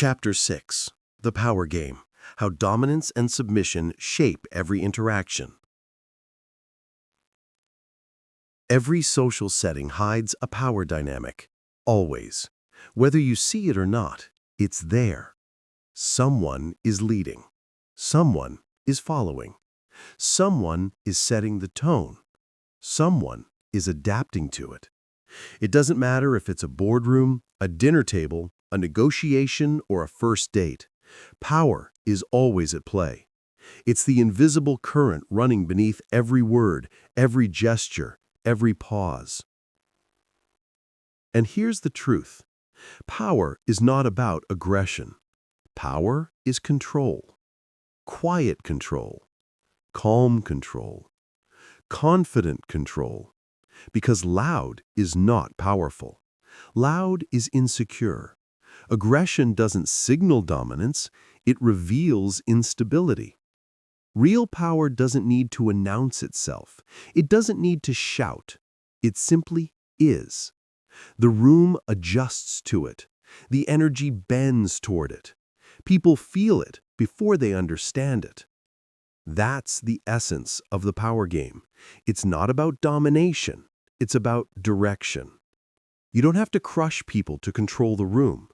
Chapter 6. The Power Game. How Dominance and Submission Shape Every Interaction. Every social setting hides a power dynamic. Always. Whether you see it or not, it's there. Someone is leading. Someone is following. Someone is setting the tone. Someone is adapting to it. It doesn't matter if it's a boardroom, a dinner table, a negotiation, or a first date. Power is always at play. It's the invisible current running beneath every word, every gesture, every pause. And here's the truth. Power is not about aggression. Power is control. Quiet control. Calm control. Confident control. Because loud is not powerful. Loud is insecure. Aggression doesn't signal dominance, it reveals instability. Real power doesn't need to announce itself. It doesn't need to shout. It simply is. The room adjusts to it. The energy bends toward it. People feel it before they understand it. That's the essence of the power game. It's not about domination. It's about direction. You don't have to crush people to control the room.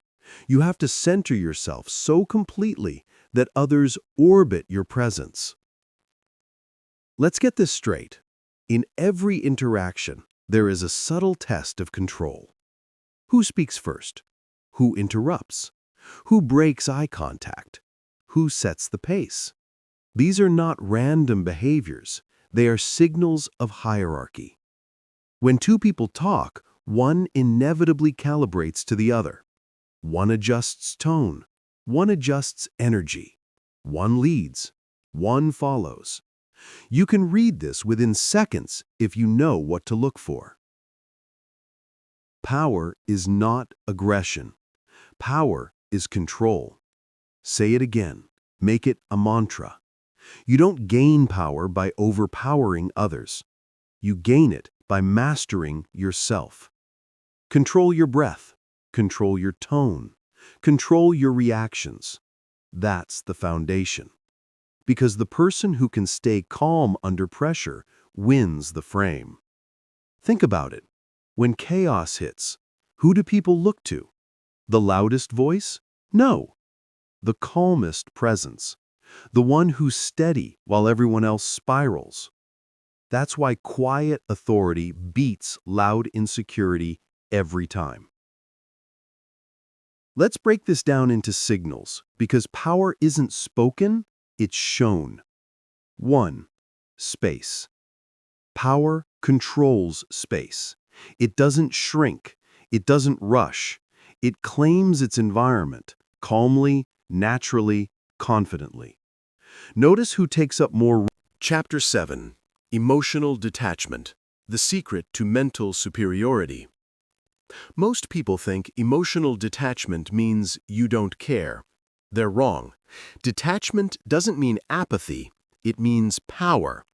You have to center yourself so completely that others orbit your presence. Let's get this straight. In every interaction, there is a subtle test of control. Who speaks first? Who interrupts? Who breaks eye contact? Who sets the pace? These are not random behaviors. They are signals of hierarchy. When two people talk, one inevitably calibrates to the other. One adjusts tone. One adjusts energy. One leads. One follows. You can read this within seconds if you know what to look for. Power is not aggression. Power is control. Say it again. Make it a mantra. You don't gain power by overpowering others. You gain it by mastering yourself. Control your breath. Control your tone. Control your reactions. That's the foundation. Because the person who can stay calm under pressure wins the frame. Think about it. When chaos hits, who do people look to? The loudest voice? No. The calmest presence. The one who's steady while everyone else spirals. That's why quiet authority beats loud insecurity every time. Let's break this down into signals, because power isn't spoken, it's shown. 1. Space. Power controls space. It doesn't shrink. It doesn't rush. It claims its environment, calmly, naturally, confidently. Notice who takes up more. Chapter 7. Emotional Detachment. The Secret to Mental Superiority. Most people think emotional detachment means you don't care. They're wrong. Detachment doesn't mean apathy, it means power.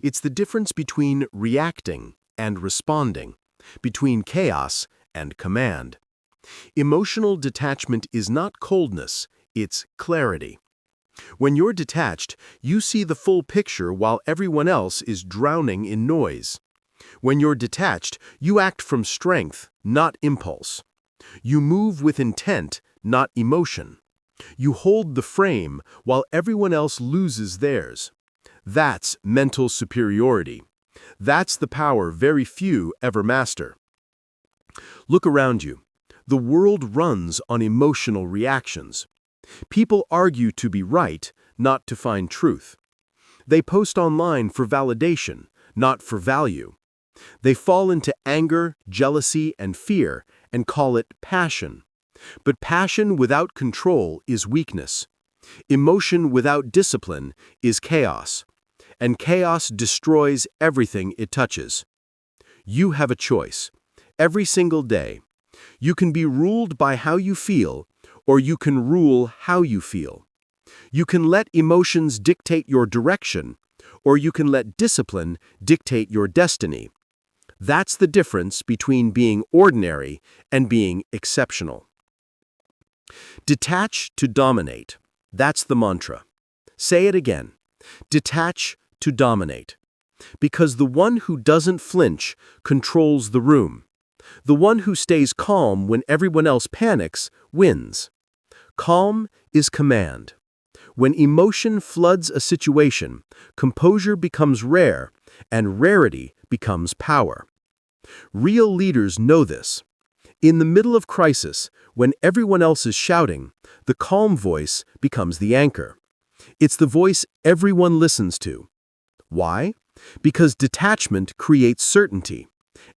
It's the difference between reacting and responding, between chaos and command. Emotional detachment is not coldness, it's clarity. When you're detached, you see the full picture while everyone else is drowning in noise. When you're detached, you act from strength, not impulse. You move with intent, not emotion. You hold the frame while everyone else loses theirs. That's mental superiority. That's the power very few ever master. Look around you. The world runs on emotional reactions. People argue to be right, not to find truth. They post online for validation, not for value. They fall into anger, jealousy, and fear and call it passion. But passion without control is weakness. Emotion without discipline is chaos. And chaos destroys everything it touches. You have a choice. Every single day. You can be ruled by how you feel, or you can rule how you feel. You can let emotions dictate your direction, or you can let discipline dictate your destiny. That's the difference between being ordinary and being exceptional. Detach to dominate. That's the mantra. Say it again. Detach to dominate. Because the one who doesn't flinch controls the room. The one who stays calm when everyone else panics wins. Calm is command. When emotion floods a situation, composure becomes rare, and rarity becomes power. Real leaders know this. In the middle of crisis, when everyone else is shouting, the calm voice becomes the anchor. It's the voice everyone listens to. Why? Because detachment creates certainty,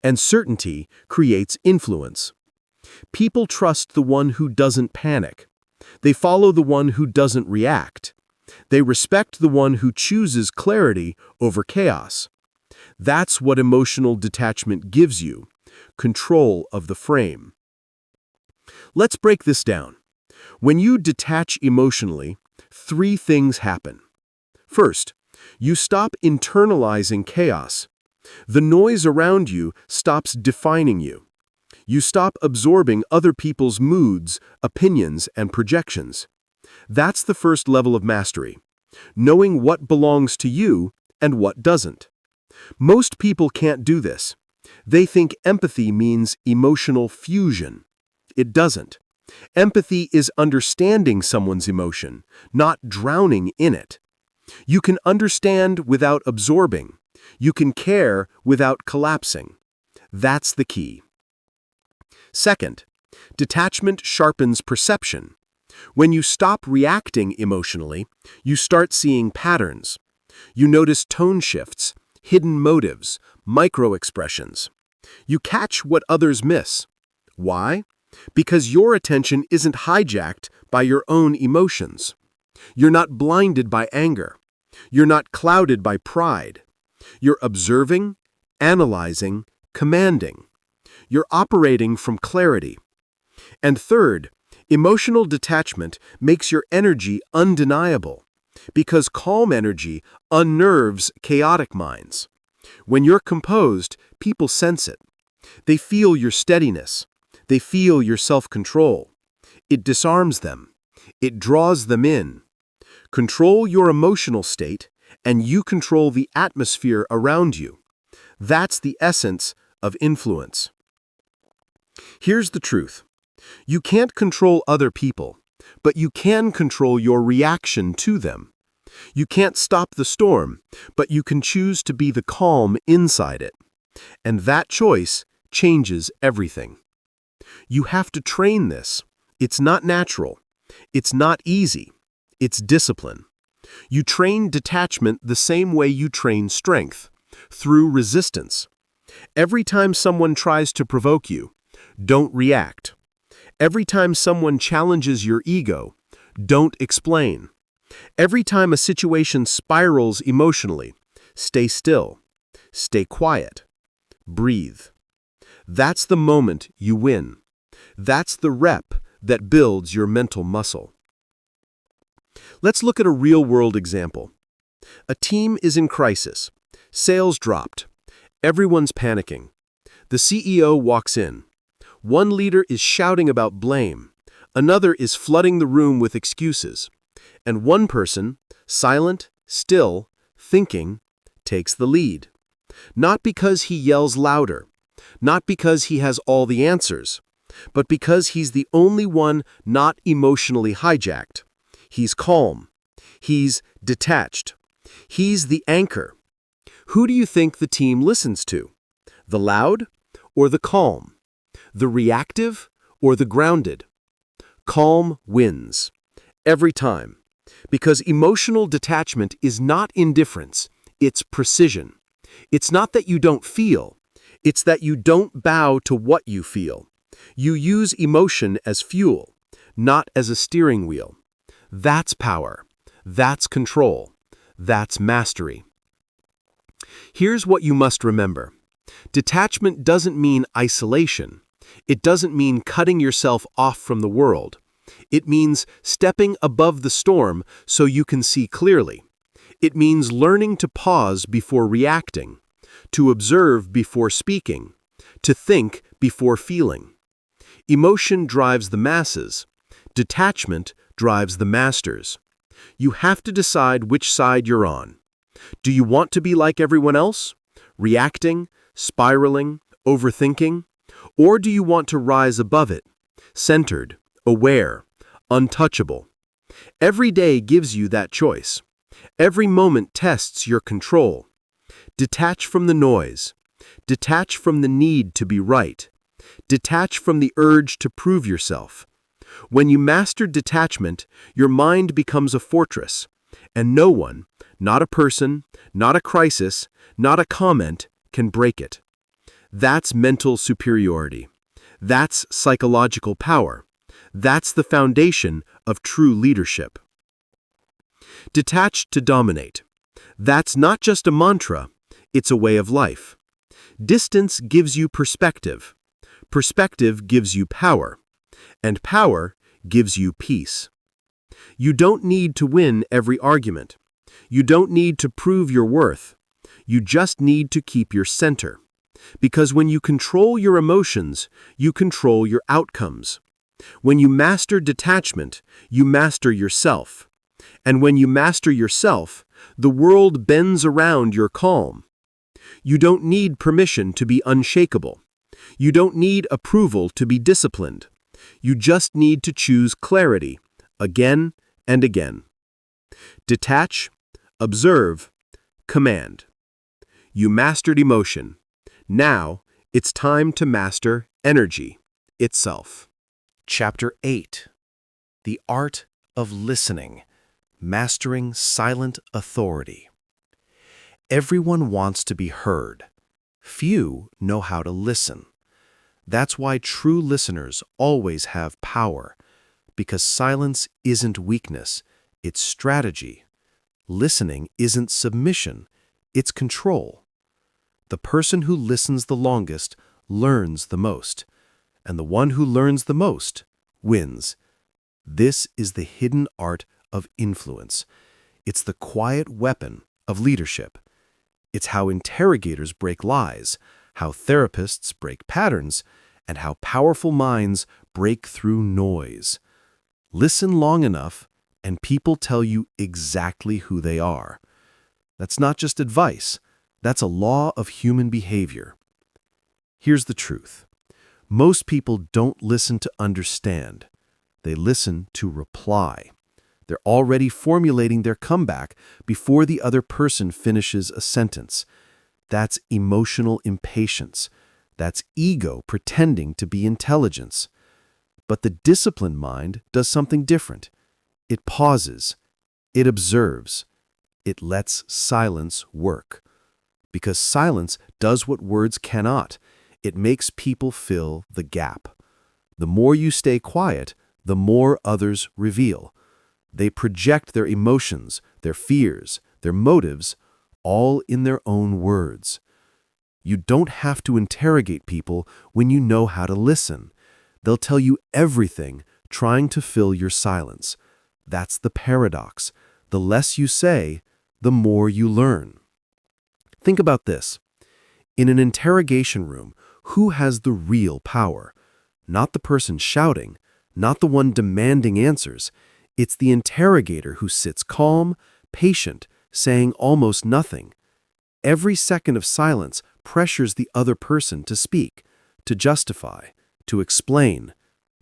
and certainty creates influence. People trust the one who doesn't panic. They follow the one who doesn't react. They respect the one who chooses clarity over chaos. That's what emotional detachment gives you: control of the frame. Let's break this down. When you detach emotionally, 3 things happen. First, you stop internalizing chaos. The noise around you stops defining you. You stop absorbing other people's moods, opinions, and projections. That's the first level of mastery, knowing what belongs to you and what doesn't. Most people can't do this. They think empathy means emotional fusion. It doesn't. Empathy is understanding someone's emotion, not drowning in it. You can understand without absorbing. You can care without collapsing. That's the key. Second, detachment sharpens perception. When you stop reacting emotionally, you start seeing patterns. You notice tone shifts, hidden motives, micro-expressions. You catch what others miss. Why? Because your attention isn't hijacked by your own emotions. You're not blinded by anger. You're not clouded by pride. You're observing, analyzing, commanding. You're operating from clarity. And third, emotional detachment makes your energy undeniable, because calm energy unnerves chaotic minds. When you're composed, people sense it. They feel your steadiness. They feel your self-control. It disarms them. It draws them in. Control your emotional state, and you control the atmosphere around you. That's the essence of influence. Here's the truth. You can't control other people, but you can control your reaction to them. You can't stop the storm, but you can choose to be the calm inside it. And that choice changes everything. You have to train this. It's not natural. It's not easy. It's discipline. You train detachment the same way you train strength, through resistance. Every time someone tries to provoke you, don't react. Every time someone challenges your ego, don't explain. Every time a situation spirals emotionally, stay still. Stay quiet. Breathe. That's the moment you win. That's the rep that builds your mental muscle. Let's look at a real-world example. A team is in crisis. Sales dropped. Everyone's panicking. The CEO walks in. One leader is shouting about blame. Another is flooding the room with excuses. And one person, silent, still, thinking, takes the lead. Not because he yells louder, not because he has all the answers, but because he's the only one not emotionally hijacked. He's calm. He's detached. He's the anchor. Who do you think the team listens to? The loud or the calm? The reactive or the grounded? Calm wins. Every time. Because emotional detachment is not indifference, it's precision. It's not that you don't feel, it's that you don't bow to what you feel. You use emotion as fuel, not as a steering wheel. That's power. That's control. That's mastery. Here's what you must remember. Detachment doesn't mean isolation. It doesn't mean cutting yourself off from the world. It means stepping above the storm so you can see clearly. It means learning to pause before reacting, to observe before speaking, to think before feeling. Emotion drives the masses. Detachment drives the masters. You have to decide which side you're on. Do you want to be like everyone else? Reacting, spiraling, overthinking? Or do you want to rise above it? Centered, aware, untouchable. Every day gives you that choice. Every moment tests your control. Detach from the noise. Detach from the need to be right. Detach from the urge to prove yourself. When you master detachment, your mind becomes a fortress, and no one, not a person, not a crisis, not a comment, can break it. That's mental superiority. That's psychological power. That's the foundation of true leadership. Detached to dominate. That's not just a mantra, it's a way of life. Distance gives you perspective. Perspective gives you power. And power gives you peace. You don't need to win every argument. You don't need to prove your worth. You just need to keep your center. Because when you control your emotions, you control your outcomes. When you master detachment, you master yourself. And when you master yourself, the world bends around your calm. You don't need permission to be unshakable. You don't need approval to be disciplined. You just need to choose clarity, again and again. Detach, observe, command. You mastered emotion. Now, it's time to master energy itself. Chapter 8. The Art of Listening. Mastering Silent Authority. Everyone wants to be heard. Few know how to listen. That's why true listeners always have power, because silence isn't weakness, it's strategy. Listening isn't submission, it's control. The person who listens the longest learns the most, and the one who learns the most wins. This is the hidden art of influence. It's the quiet weapon of leadership. It's how interrogators break lies, how therapists break patterns, and how powerful minds break through noise. Listen long enough, and people tell you exactly who they are. That's not just advice. That's a law of human behavior. Here's the truth. Most people don't listen to understand. They listen to reply. They're already formulating their comeback before the other person finishes a sentence. That's emotional impatience. That's ego pretending to be intelligence. But the disciplined mind does something different. It pauses. It observes. It lets silence work. Because silence does what words cannot. It makes people fill the gap. The more you stay quiet, the more others reveal. They project their emotions, their fears, their motives, all in their own words. You don't have to interrogate people when you know how to listen. They'll tell you everything, trying to fill your silence. That's the paradox. The less you say, the more you learn. Think about this. In an interrogation room, who has the real power? Not the person shouting, not the one demanding answers. It's the interrogator who sits calm, patient, saying almost nothing. Every second of silence pressures the other person to speak, to justify, to explain,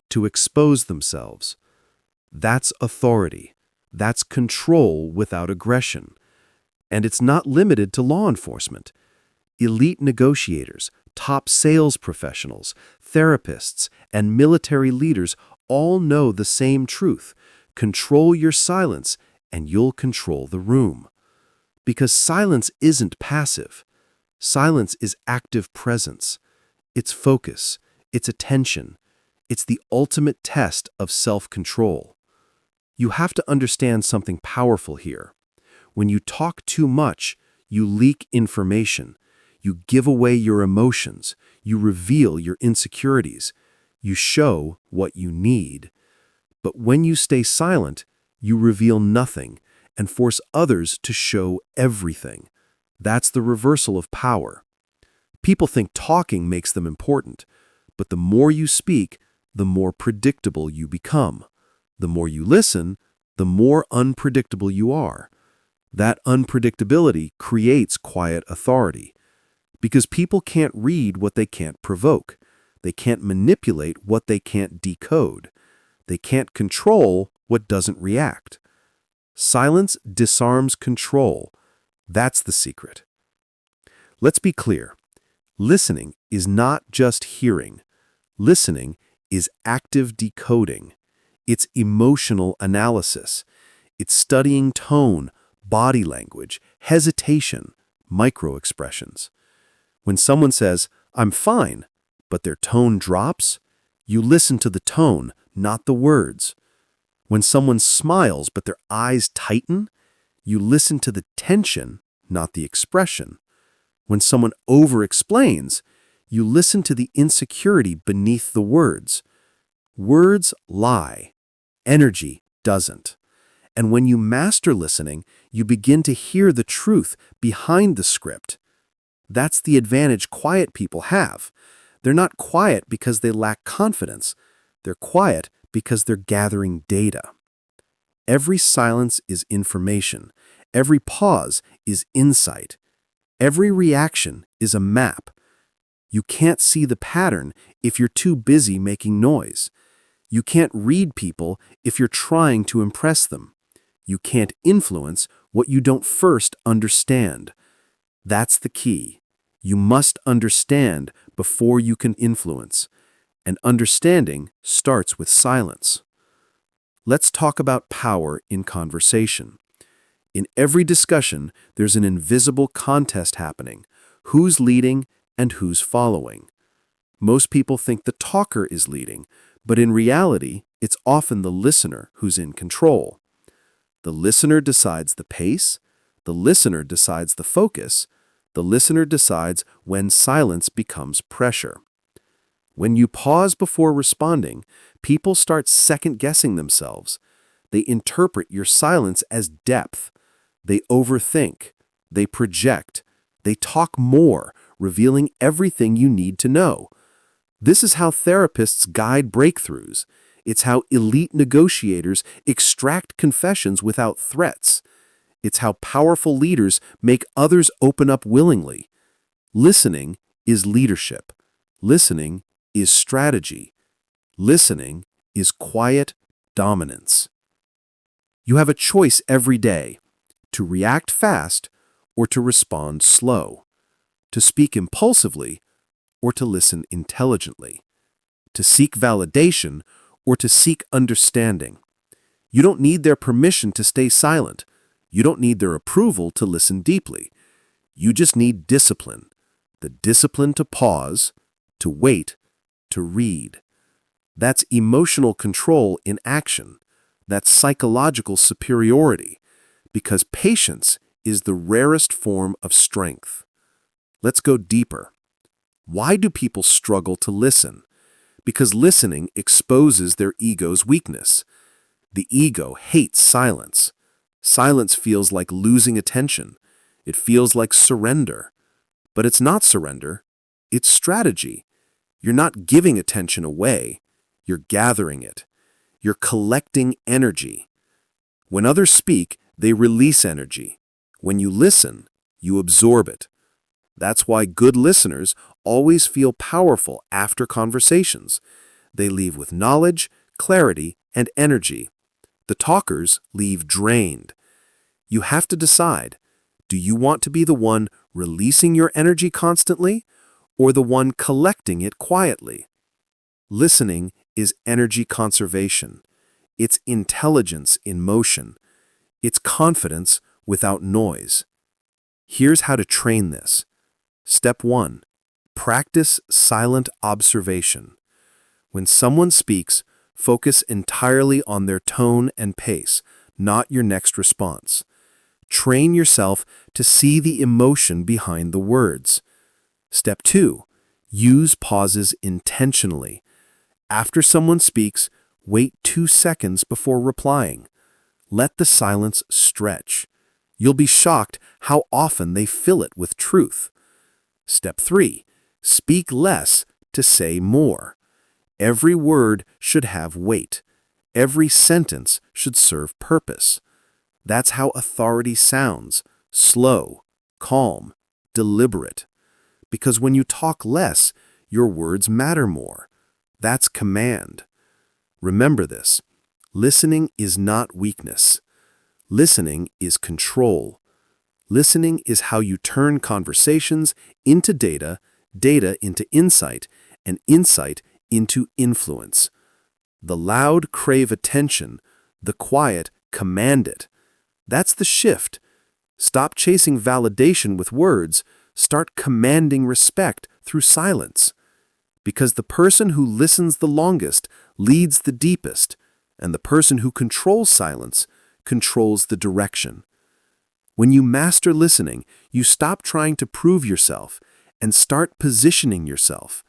to expose themselves. That's authority. That's control without aggression. And it's not limited to law enforcement. Elite negotiators, top sales professionals, therapists, and military leaders all know the same truth. Control your silence, and you'll control the room. Because silence isn't passive. Silence is active presence. It's focus. It's attention. It's the ultimate test of self-control. You have to understand something powerful here. When you talk too much, you leak information. You give away your emotions. You reveal your insecurities. You show what you need. But when you stay silent, you reveal nothing and force others to show everything. That's the reversal of power. People think talking makes them important, but the more you speak, the more predictable you become. The more you listen, the more unpredictable you are. That unpredictability creates quiet authority. Because people can't read what they can't provoke. They can't manipulate what they can't decode. They can't control what doesn't react. Silence disarms control. That's the secret. Let's be clear. Listening is not just hearing. Listening is active decoding. It's emotional analysis. It's studying tone, body language, hesitation, micro-expressions. When someone says, "I'm fine," but their tone drops, you listen to the tone, not the words. When someone smiles but their eyes tighten, you listen to the tension, not the expression. When someone over-explains, you listen to the insecurity beneath the words. Words lie. Energy doesn't. And when you master listening, you begin to hear the truth behind the script. That's the advantage quiet people have. They're not quiet because they lack confidence. They're quiet because they're gathering data. Every silence is information. Every pause is insight. Every reaction is a map. You can't see the pattern if you're too busy making noise. You can't read people if you're trying to impress them. You can't influence what you don't first understand. That's the key. You must understand before you can influence. And understanding starts with silence. Let's talk about power in conversation. In every discussion, there's an invisible contest happening. Who's leading and who's following? Most people think the talker is leading, but in reality, it's often the listener who's in control. The listener decides the pace. The listener decides the focus. The listener decides when silence becomes pressure. When you pause before responding, people start second-guessing themselves. They interpret your silence as depth. They overthink. They project. They talk more, revealing everything you need to know. This is how therapists guide breakthroughs. It's how elite negotiators extract confessions without threats. It's how powerful leaders make others open up willingly. Listening is leadership. Listening is strategy. Listening is quiet dominance. You have a choice every day to react fast or to respond slow, to speak impulsively or to listen intelligently, to seek validation or to seek understanding. You don't need their permission to stay silent. You don't need their approval to listen deeply. You just need discipline, the discipline to pause, to wait, to read. That's emotional control in action. That's psychological superiority, because patience is the rarest form of strength. Let's go deeper. Why do people struggle to listen? Because listening exposes their ego's weakness. The ego hates silence. Silence feels like losing attention. It feels like surrender. But it's not surrender. It's strategy. You're not giving attention away. You're gathering it. You're collecting energy. When others speak, they release energy. When you listen, you absorb it. That's why good listeners always feel powerful after conversations. They leave with knowledge, clarity, and energy. The talkers leave drained. You have to decide, do you want to be the one releasing your energy constantly, or the one collecting it quietly? Listening is energy conservation. It's intelligence in motion. It's confidence without noise. Here's how to train this. Step 1. Practice silent observation. When someone speaks, focus entirely on their tone and pace, not your next response. Train yourself to see the emotion behind the words. Step 2. Use pauses intentionally. After someone speaks, wait 2 seconds before replying. Let the silence stretch. You'll be shocked how often they fill it with truth. Step 3. Speak less to say more. Every word should have weight. Every sentence should serve purpose. That's how authority sounds: slow, calm, deliberate. Because when you talk less, your words matter more. That's command. Remember this: listening is not weakness. Listening is control. Listening is how you turn conversations into data, data into insight, and insight into influence. The loud crave attention, the quiet command it. That's the shift. Stop chasing validation with words, start commanding respect through silence. Because the person who listens the longest leads the deepest, and the person who controls silence controls the direction. When you master listening, you stop trying to prove yourself and start positioning yourself.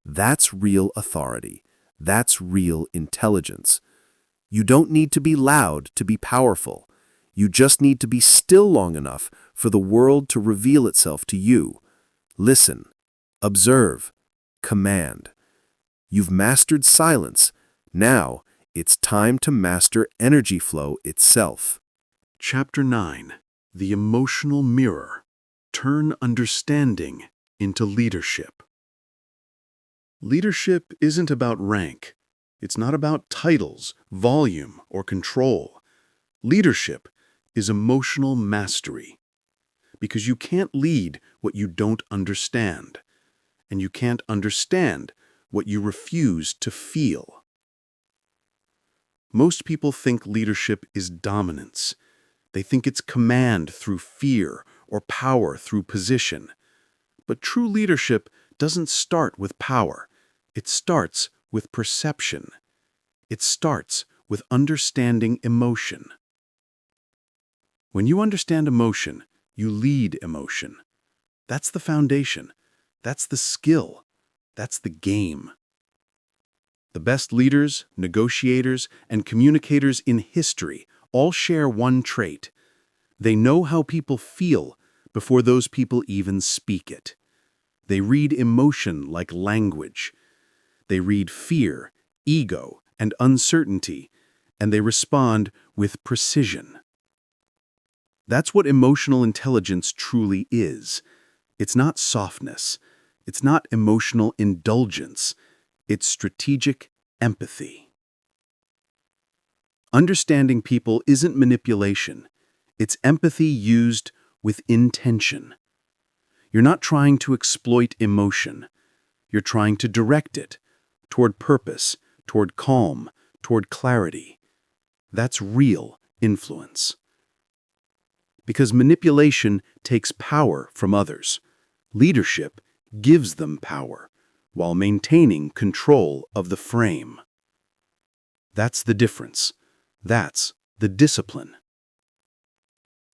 That's real authority. That's real intelligence. You don't need to be loud to be powerful. You just need to be still long enough for the world to reveal itself to you. Listen, observe, command. You've mastered silence. Now, it's time to master energy flow itself. Chapter 9. The Emotional Mirror. Turn understanding into leadership. Leadership isn't about rank. It's not about titles, volume, or control. Leadership is emotional mastery. Because you can't lead what you don't understand, and you can't understand what you refuse to feel. Most people think leadership is dominance. They think it's command through fear or power through position. But true leadership doesn't start with power. It starts with perception. It starts with understanding emotion. When you understand emotion, you lead emotion. That's the foundation. That's the skill. That's the game. The best leaders, negotiators, and communicators in history all share one trait. They know how people feel before those people even speak it. They read emotion like language. They read fear, ego, and uncertainty, and they respond with precision. That's what emotional intelligence truly is. It's not softness. It's not emotional indulgence. It's strategic empathy. Understanding people isn't manipulation. It's empathy used with intention. You're not trying to exploit emotion. You're trying to direct it toward purpose, toward calm, toward clarity. That's real influence. Because manipulation takes power from others. Leadership gives them power while maintaining control of the frame. That's the difference. That's the discipline.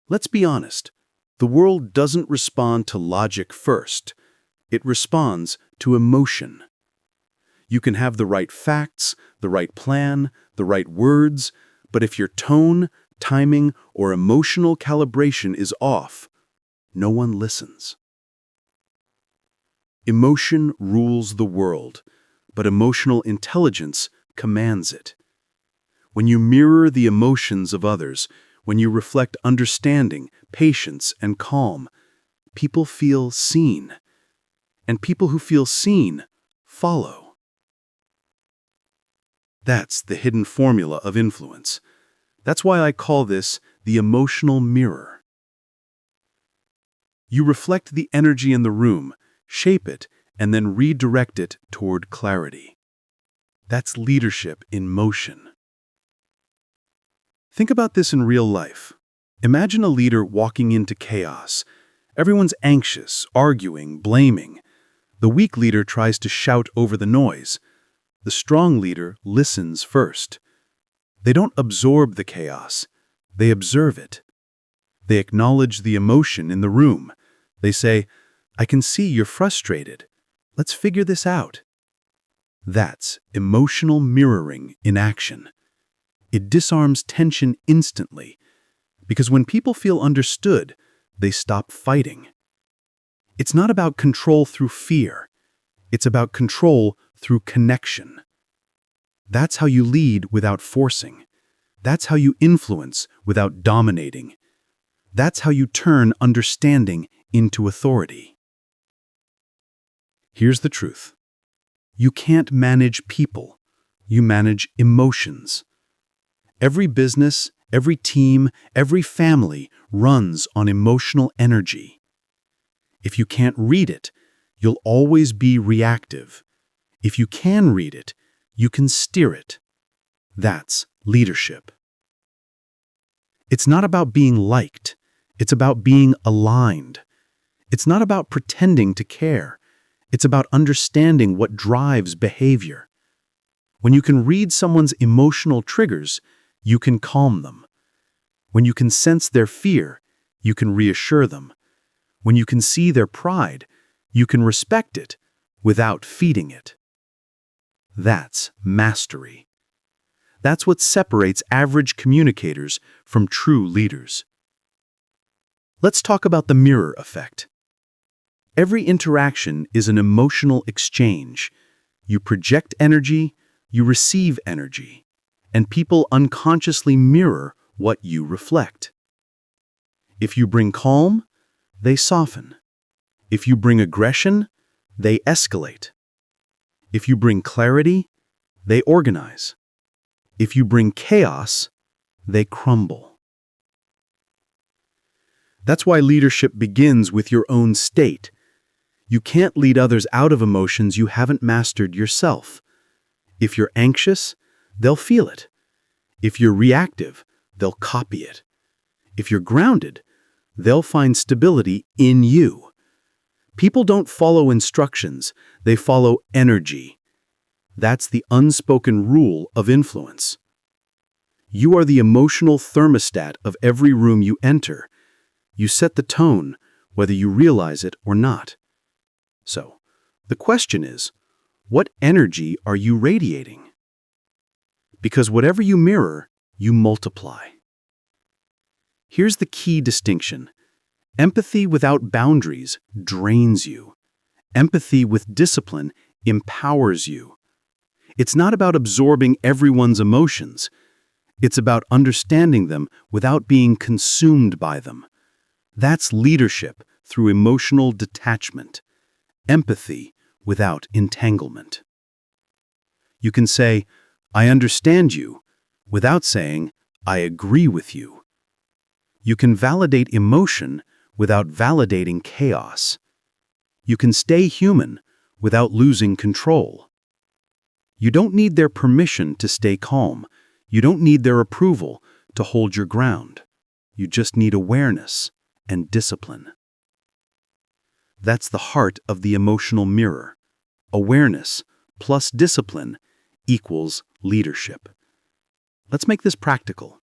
Let's be honest. The world doesn't respond to logic first. It responds to emotion. You can have the right facts, the right plan, the right words, but if your tone, timing, or emotional calibration is off, no one listens. Emotion rules the world, but emotional intelligence commands it. When you mirror the emotions of others, when you reflect understanding, patience, and calm, people feel seen. And people who feel seen follow. That's the hidden formula of influence. That's why I call this the emotional mirror. You reflect the energy in the room, shape it, and then redirect it toward clarity. That's leadership in motion. Think about this in real life. Imagine a leader walking into chaos. Everyone's anxious, arguing, blaming. The weak leader tries to shout over the noise. The strong leader listens first. They don't absorb the chaos. They observe it. They acknowledge the emotion in the room. They say, "I can see you're frustrated. Let's figure this out." That's emotional mirroring in action. It disarms tension instantly, because when people feel understood, they stop fighting. It's not about control through fear. It's about control through connection. That's how you lead without forcing. That's how you influence without dominating. That's how you turn understanding into authority. Here's the truth. You can't manage people. You manage emotions. Every business, every team, every family runs on emotional energy. If you can't read it, you'll always be reactive. If you can read it, you can steer it. That's leadership. It's not about being liked. It's about being aligned. It's not about pretending to care. It's about understanding what drives behavior. When you can read someone's emotional triggers, you can calm them. When you can sense their fear, you can reassure them. When you can see their pride, you can respect it without feeding it. That's mastery. That's what separates average communicators from true leaders. Let's talk about the mirror effect. Every interaction is an emotional exchange. You project energy, you receive energy, and people unconsciously mirror what you reflect. If you bring calm, they soften. If you bring aggression, they escalate. If you bring clarity, they organize. If you bring chaos, they crumble. That's why leadership begins with your own state. You can't lead others out of emotions you haven't mastered yourself. If you're anxious, they'll feel it. If you're reactive, they'll copy it. If you're grounded, they'll find stability in you. People don't follow instructions, they follow energy. That's the unspoken rule of influence. You are the emotional thermostat of every room you enter. You set the tone, whether you realize it or not. So, the question is, what energy are you radiating? Because whatever you mirror, you multiply. Here's the key distinction. Empathy without boundaries drains you. Empathy with discipline empowers you. It's not about absorbing everyone's emotions. It's about understanding them without being consumed by them. That's leadership through emotional detachment. Empathy without entanglement. You can say, "I understand you," without saying, "I agree with you." You can validate emotion without validating chaos. You can stay human without losing control. You don't need their permission to stay calm. You don't need their approval to hold your ground. You just need awareness and discipline. That's the heart of the emotional mirror. Awareness plus discipline equals leadership. Let's make this practical.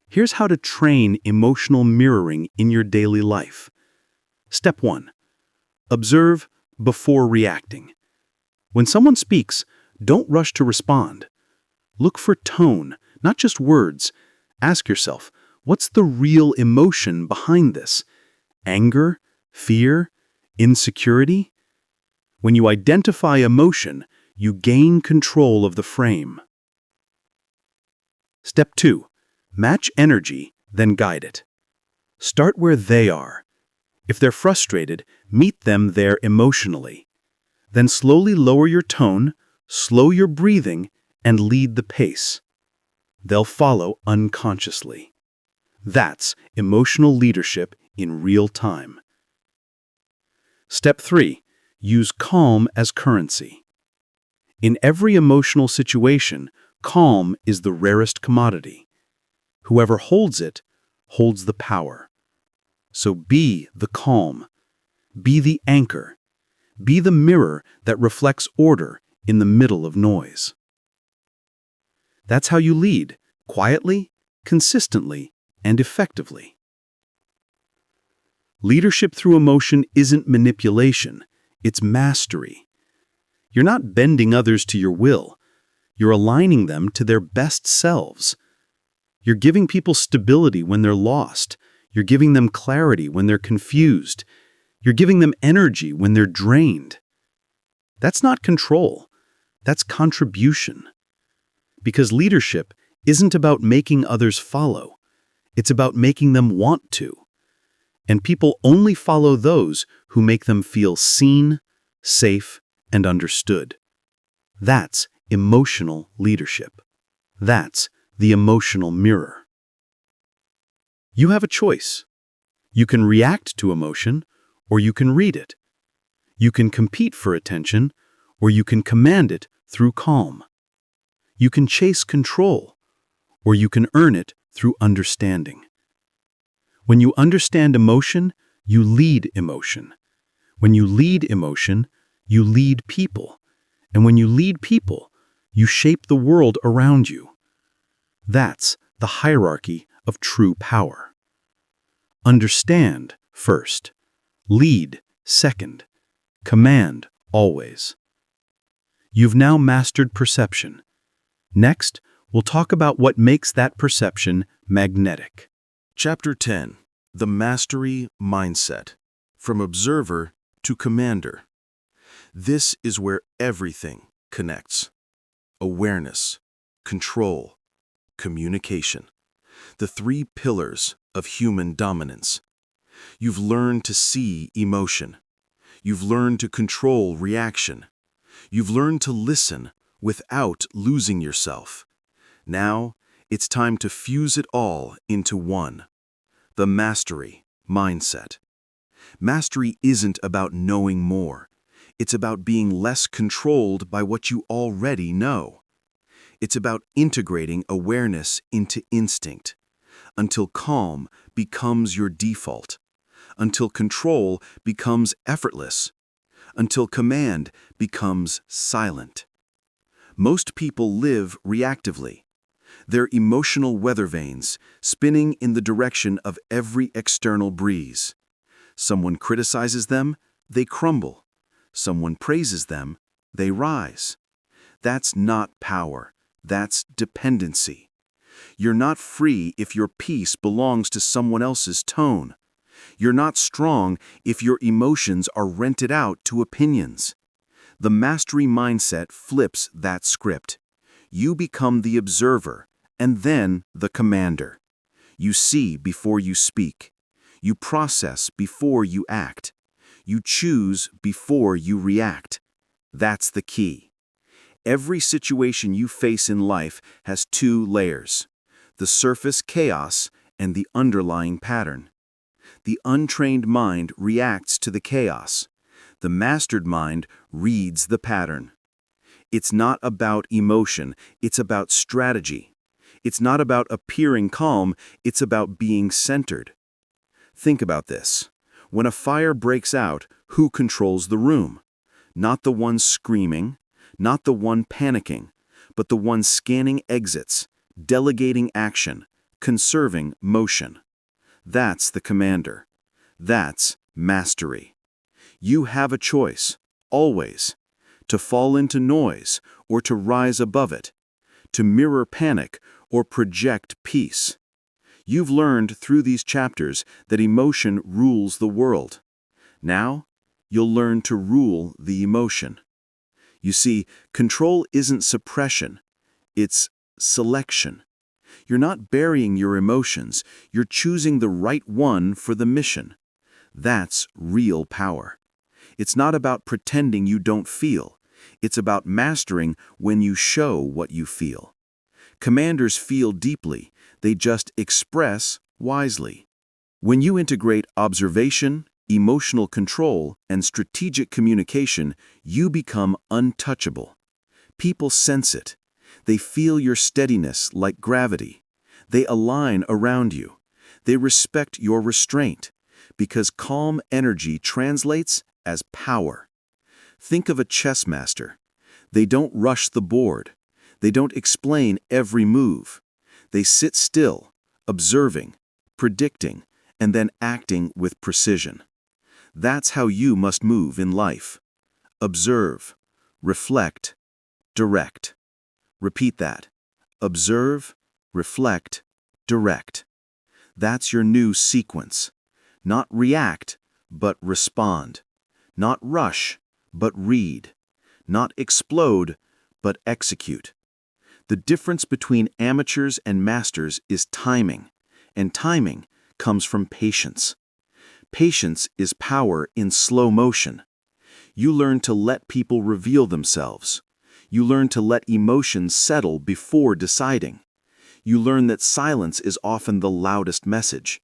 Here's how to train emotional mirroring in your daily life. Step 1. Observe before reacting. When someone speaks, don't rush to respond. Look for tone, not just words. Ask yourself, what's the real emotion behind this? Anger? Fear? Insecurity? When you identify emotion, you gain control of the frame. Step 2. Match energy, then guide it. Start where they are. If they're frustrated, meet them there emotionally. Then slowly lower your tone, slow your breathing, and lead the pace. They'll follow unconsciously. That's emotional leadership in real time. Step 3. Use calm as currency. In every emotional situation, calm is the rarest commodity. Whoever holds it, holds the power. So be the calm. Be the anchor. Be the mirror that reflects order in the middle of noise. That's how you lead, quietly, consistently, and effectively. Leadership through emotion isn't manipulation, it's mastery. You're not bending others to your will. You're aligning them to their best selves. You're giving people stability when they're lost. You're giving them clarity when they're confused. You're giving them energy when they're drained. That's not control. That's contribution. Because leadership isn't about making others follow. It's about making them want to. And people only follow those who make them feel seen, safe, and understood. That's emotional leadership. That's the emotional mirror. You have a choice. You can react to emotion, or you can read it. You can compete for attention, or you can command it through calm. You can chase control, or you can earn it through understanding. When you understand emotion, you lead emotion. When you lead emotion, you lead people. And when you lead people, you shape the world around you. That's the hierarchy of true power. Understand first. Lead second. Command always. You've now mastered perception. Next, we'll talk about what makes that perception magnetic. Chapter 10. The Mastery Mindset. From Observer to Commander. This is where everything connects. Awareness, control, communication. The three pillars of human dominance. You've learned to see emotion. You've learned to control reaction. You've learned to listen without losing yourself. Now, it's time to fuse it all into one. The Mastery Mindset. Mastery isn't about knowing more. It's about being less controlled by what you already know. It's about integrating awareness into instinct, until calm becomes your default, until control becomes effortless, until command becomes silent. Most people live reactively. Their emotional weather vanes spinning in the direction of every external breeze. Someone criticizes them, they crumble. Someone praises them, they rise. That's not power. That's dependency. You're not free if your peace belongs to someone else's tone. You're not strong if your emotions are rented out to opinions. The mastery mindset flips that script. You become the observer, and then the commander. You see before you speak. You process before you act. You choose before you react. That's the key. Every situation you face in life has two layers: the surface chaos and the underlying pattern. The untrained mind reacts to the chaos. The mastered mind reads the pattern. It's not about emotion, it's about strategy. It's not about appearing calm, it's about being centered. Think about this. When a fire breaks out, who controls the room? Not the one screaming, not the one panicking, but the one scanning exits, delegating action, conserving motion. That's the commander. That's mastery. You have a choice, always, to fall into noise or to rise above it, to mirror panic or project peace. You've learned through these chapters that emotion rules the world. Now, you'll learn to rule the emotion. You see, control isn't suppression, it's selection. You're not burying your emotions, you're choosing the right one for the mission. That's real power. It's not about pretending you don't feel. It's about mastering when you show what you feel. Commanders feel deeply, they just express wisely. When you integrate observation, emotional control, and strategic communication, you become untouchable. People sense it. They feel your steadiness like gravity. They align around you. They respect your restraint, because calm energy translates as power. Think of a chess master. They don't rush the board. They don't explain every move. They sit still, observing, predicting, and then acting with precision. That's how you must move in life. Observe, reflect, direct. Repeat that. Observe, reflect, direct. That's your new sequence. Not react, but respond. Not rush, but read. Not explode, but execute. The difference between amateurs and masters is timing, and timing comes from patience. Patience is power in slow motion. You learn to let people reveal themselves. You learn to let emotions settle before deciding. You learn that silence is often the loudest message.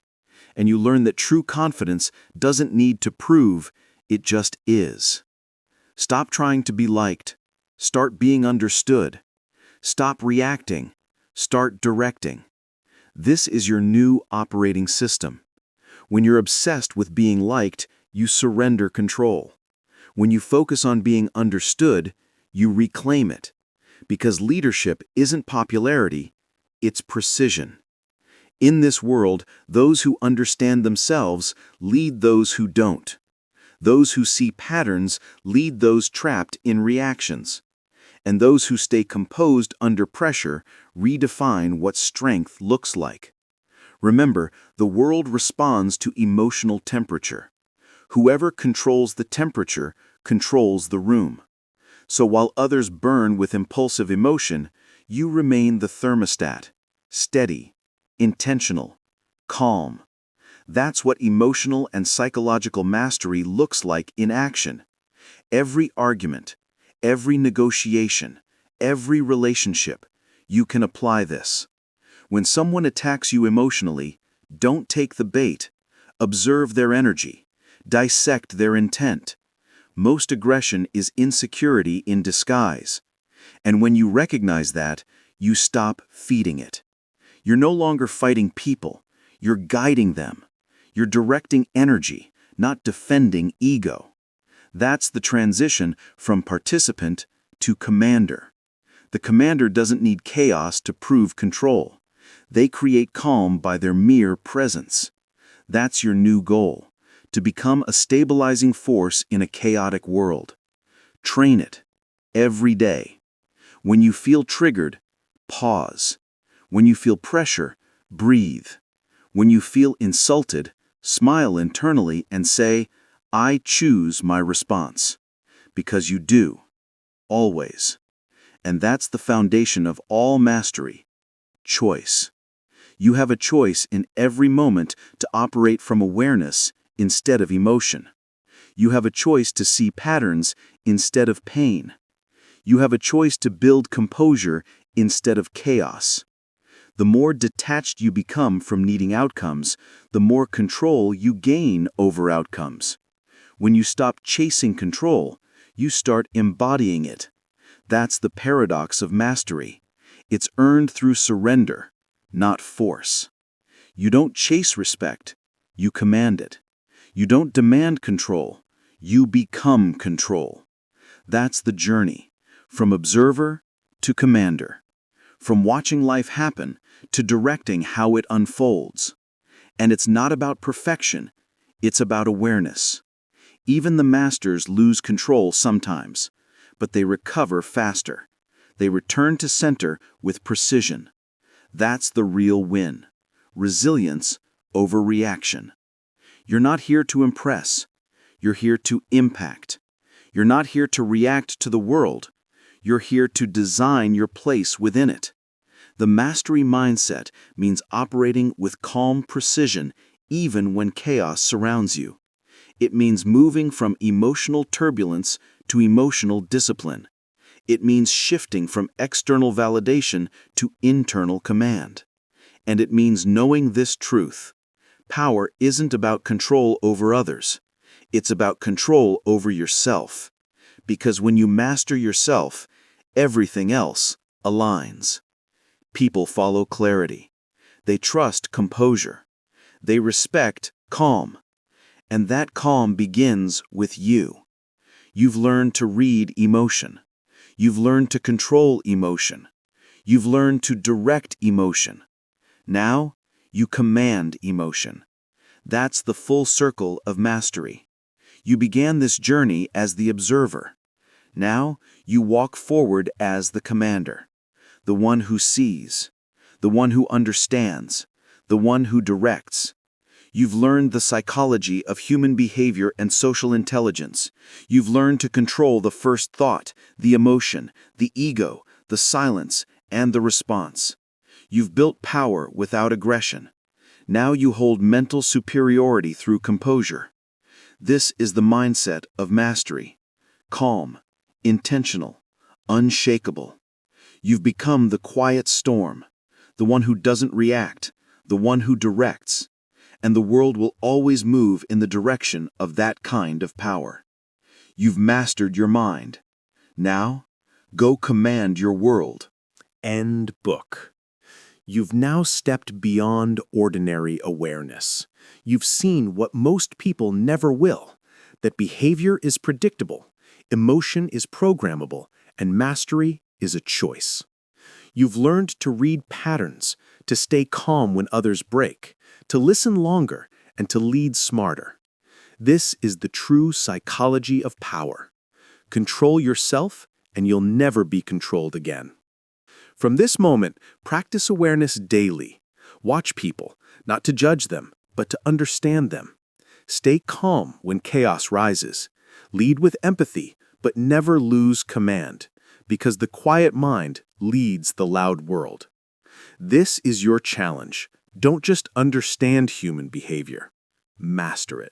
And you learn that true confidence doesn't need to prove, it just is. Stop trying to be liked. Start being understood. Stop reacting. Start directing. This is your new operating system. When you're obsessed with being liked, you surrender control. When you focus on being understood, you reclaim it. Because leadership isn't popularity, it's precision. In this world, those who understand themselves lead those who don't. Those who see patterns lead those trapped in reactions. And those who stay composed under pressure redefine what strength looks like. Remember, the world responds to emotional temperature. Whoever controls the temperature controls the room. So while others burn with impulsive emotion, you remain the thermostat, steady, intentional, calm. That's what emotional and psychological mastery looks like in action. Every argument, every negotiation, every relationship, you can apply this. When someone attacks you emotionally, don't take the bait. Observe their energy. Dissect their intent. Most aggression is insecurity in disguise. And when you recognize that, you stop feeding it. You're no longer fighting people. You're guiding them. You're directing energy, not defending ego. That's the transition from participant to commander. The commander doesn't need chaos to prove control. They create calm by their mere presence. That's your new goal, to become a stabilizing force in a chaotic world. Train it, every day. When you feel triggered, pause. When you feel pressure, breathe. When you feel insulted, smile internally and say, I choose my response. Because you do. Always. And that's the foundation of all mastery. Choice. You have a choice in every moment to operate from awareness instead of emotion. You have a choice to see patterns instead of pain. You have a choice to build composure instead of chaos. The more detached you become from needing outcomes, the more control you gain over outcomes. When you stop chasing control, you start embodying it. That's the paradox of mastery. It's earned through surrender, not force. You don't chase respect, you command it. You don't demand control, you become control. That's the journey, from observer to commander, from watching life happen to directing how it unfolds. And it's not about perfection, it's about awareness. Even the masters lose control sometimes, but they recover faster. They return to center with precision. That's the real win. Resilience over reaction. You're not here to impress. You're here to impact. You're not here to react to the world. You're here to design your place within it. The mastery mindset means operating with calm precision even when chaos surrounds you. It means moving from emotional turbulence to emotional discipline. It means shifting from external validation to internal command. And it means knowing this truth. Power isn't about control over others. It's about control over yourself. Because when you master yourself, everything else aligns. People follow clarity. They trust composure. They respect calm. And that calm begins with you. You've learned to read emotion. You've learned to control emotion. You've learned to direct emotion. Now, you command emotion. That's the full circle of mastery. You began this journey as the observer. Now, you walk forward as the commander, the one who sees, the one who understands, the one who directs. You've learned the psychology of human behavior and social intelligence. You've learned to control the first thought, the emotion, the ego, the silence, and the response. You've built power without aggression. Now you hold mental superiority through composure. This is the mindset of mastery. Calm, intentional, unshakable. You've become the quiet storm, the one who doesn't react, the one who directs, and the world will always move in the direction of that kind of power. You've mastered your mind. Now, go command your world. End book. You've now stepped beyond ordinary awareness. You've seen what most people never will, that behavior is predictable, emotion is programmable, and mastery is a choice. You've learned to read patterns, to stay calm when others break, to listen longer, and to lead smarter. This is the true psychology of power. Control yourself, and you'll never be controlled again. From this moment, practice awareness daily. Watch people, not to judge them, but to understand them. Stay calm when chaos rises. Lead with empathy, but never lose command, because the quiet mind leads the loud world. This is your challenge. Don't just understand human behavior. Master it.